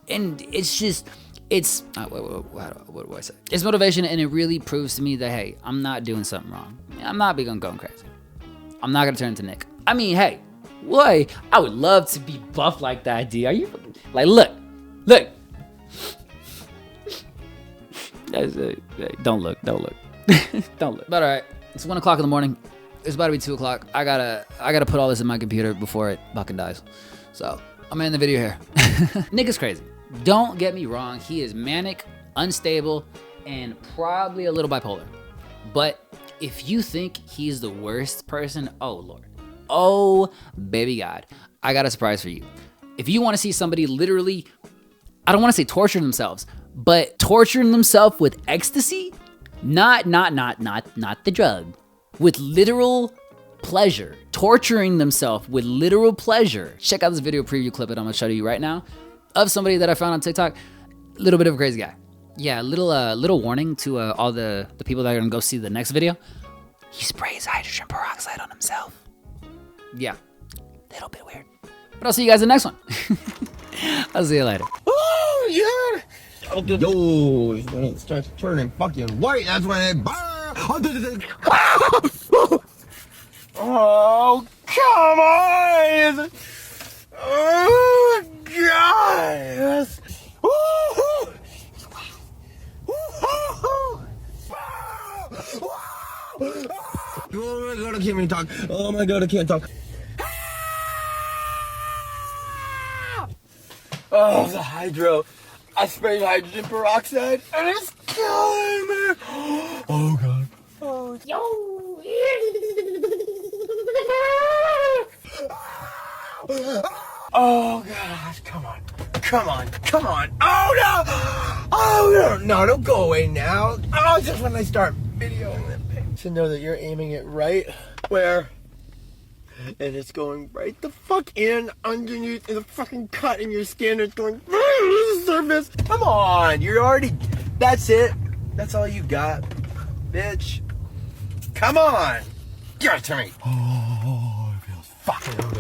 Speaker 9: And it's just, it's, what do I say? It's motivation, and it really proves to me that, hey, I'm not doing something wrong. I'm not going crazy. I'm not gonna turn into Nick. I mean, hey, what? I would love to be buff like that, D. Are you, like, look. Don't look. Don't look. But all right, it's 1 o'clock in the morning. It's about to be 2 o'clock. I gotta put all this in my computer before it fucking dies. So I'm gonna end the video here. Nick is crazy. Don't get me wrong. He is manic, unstable, and probably a little bipolar. But if you think he's the worst person, oh Lord, oh baby God, I got a surprise for you. If you want to see somebody literally, I don't want to say torture themselves, but torturing themselves with ecstasy, not the drug, with literal pleasure, torturing themselves with literal pleasure. Check out this video preview clip that I'm gonna show you right now of somebody that I found on TikTok. A little bit of a crazy guy. Yeah, little warning to all the people that are gonna go see the next video. He sprays hydrogen peroxide on himself. Yeah, little bit weird. But I'll see you guys in the next one. I'll see you later.
Speaker 11: Oh, yeah. Yo, when it starts turning fucking white, that's when it burns. Oh, come on. Oh, God. Oh my God, I can't even talk. Oh my God, I can't talk. Oh, the hydro. I sprayed hydrogen peroxide and it's killing me. Oh God. Oh, oh gosh, come on. Oh no! Oh no, don't go away now. Oh, just when I start videoing them. To know that you're aiming it right where, and it's going right the fuck in underneath the fucking cut in your skin. It's going the surface. Come on, you're already, that's it. That's all you got, bitch. Come on. Give it to me. Oh, it feels fucking good.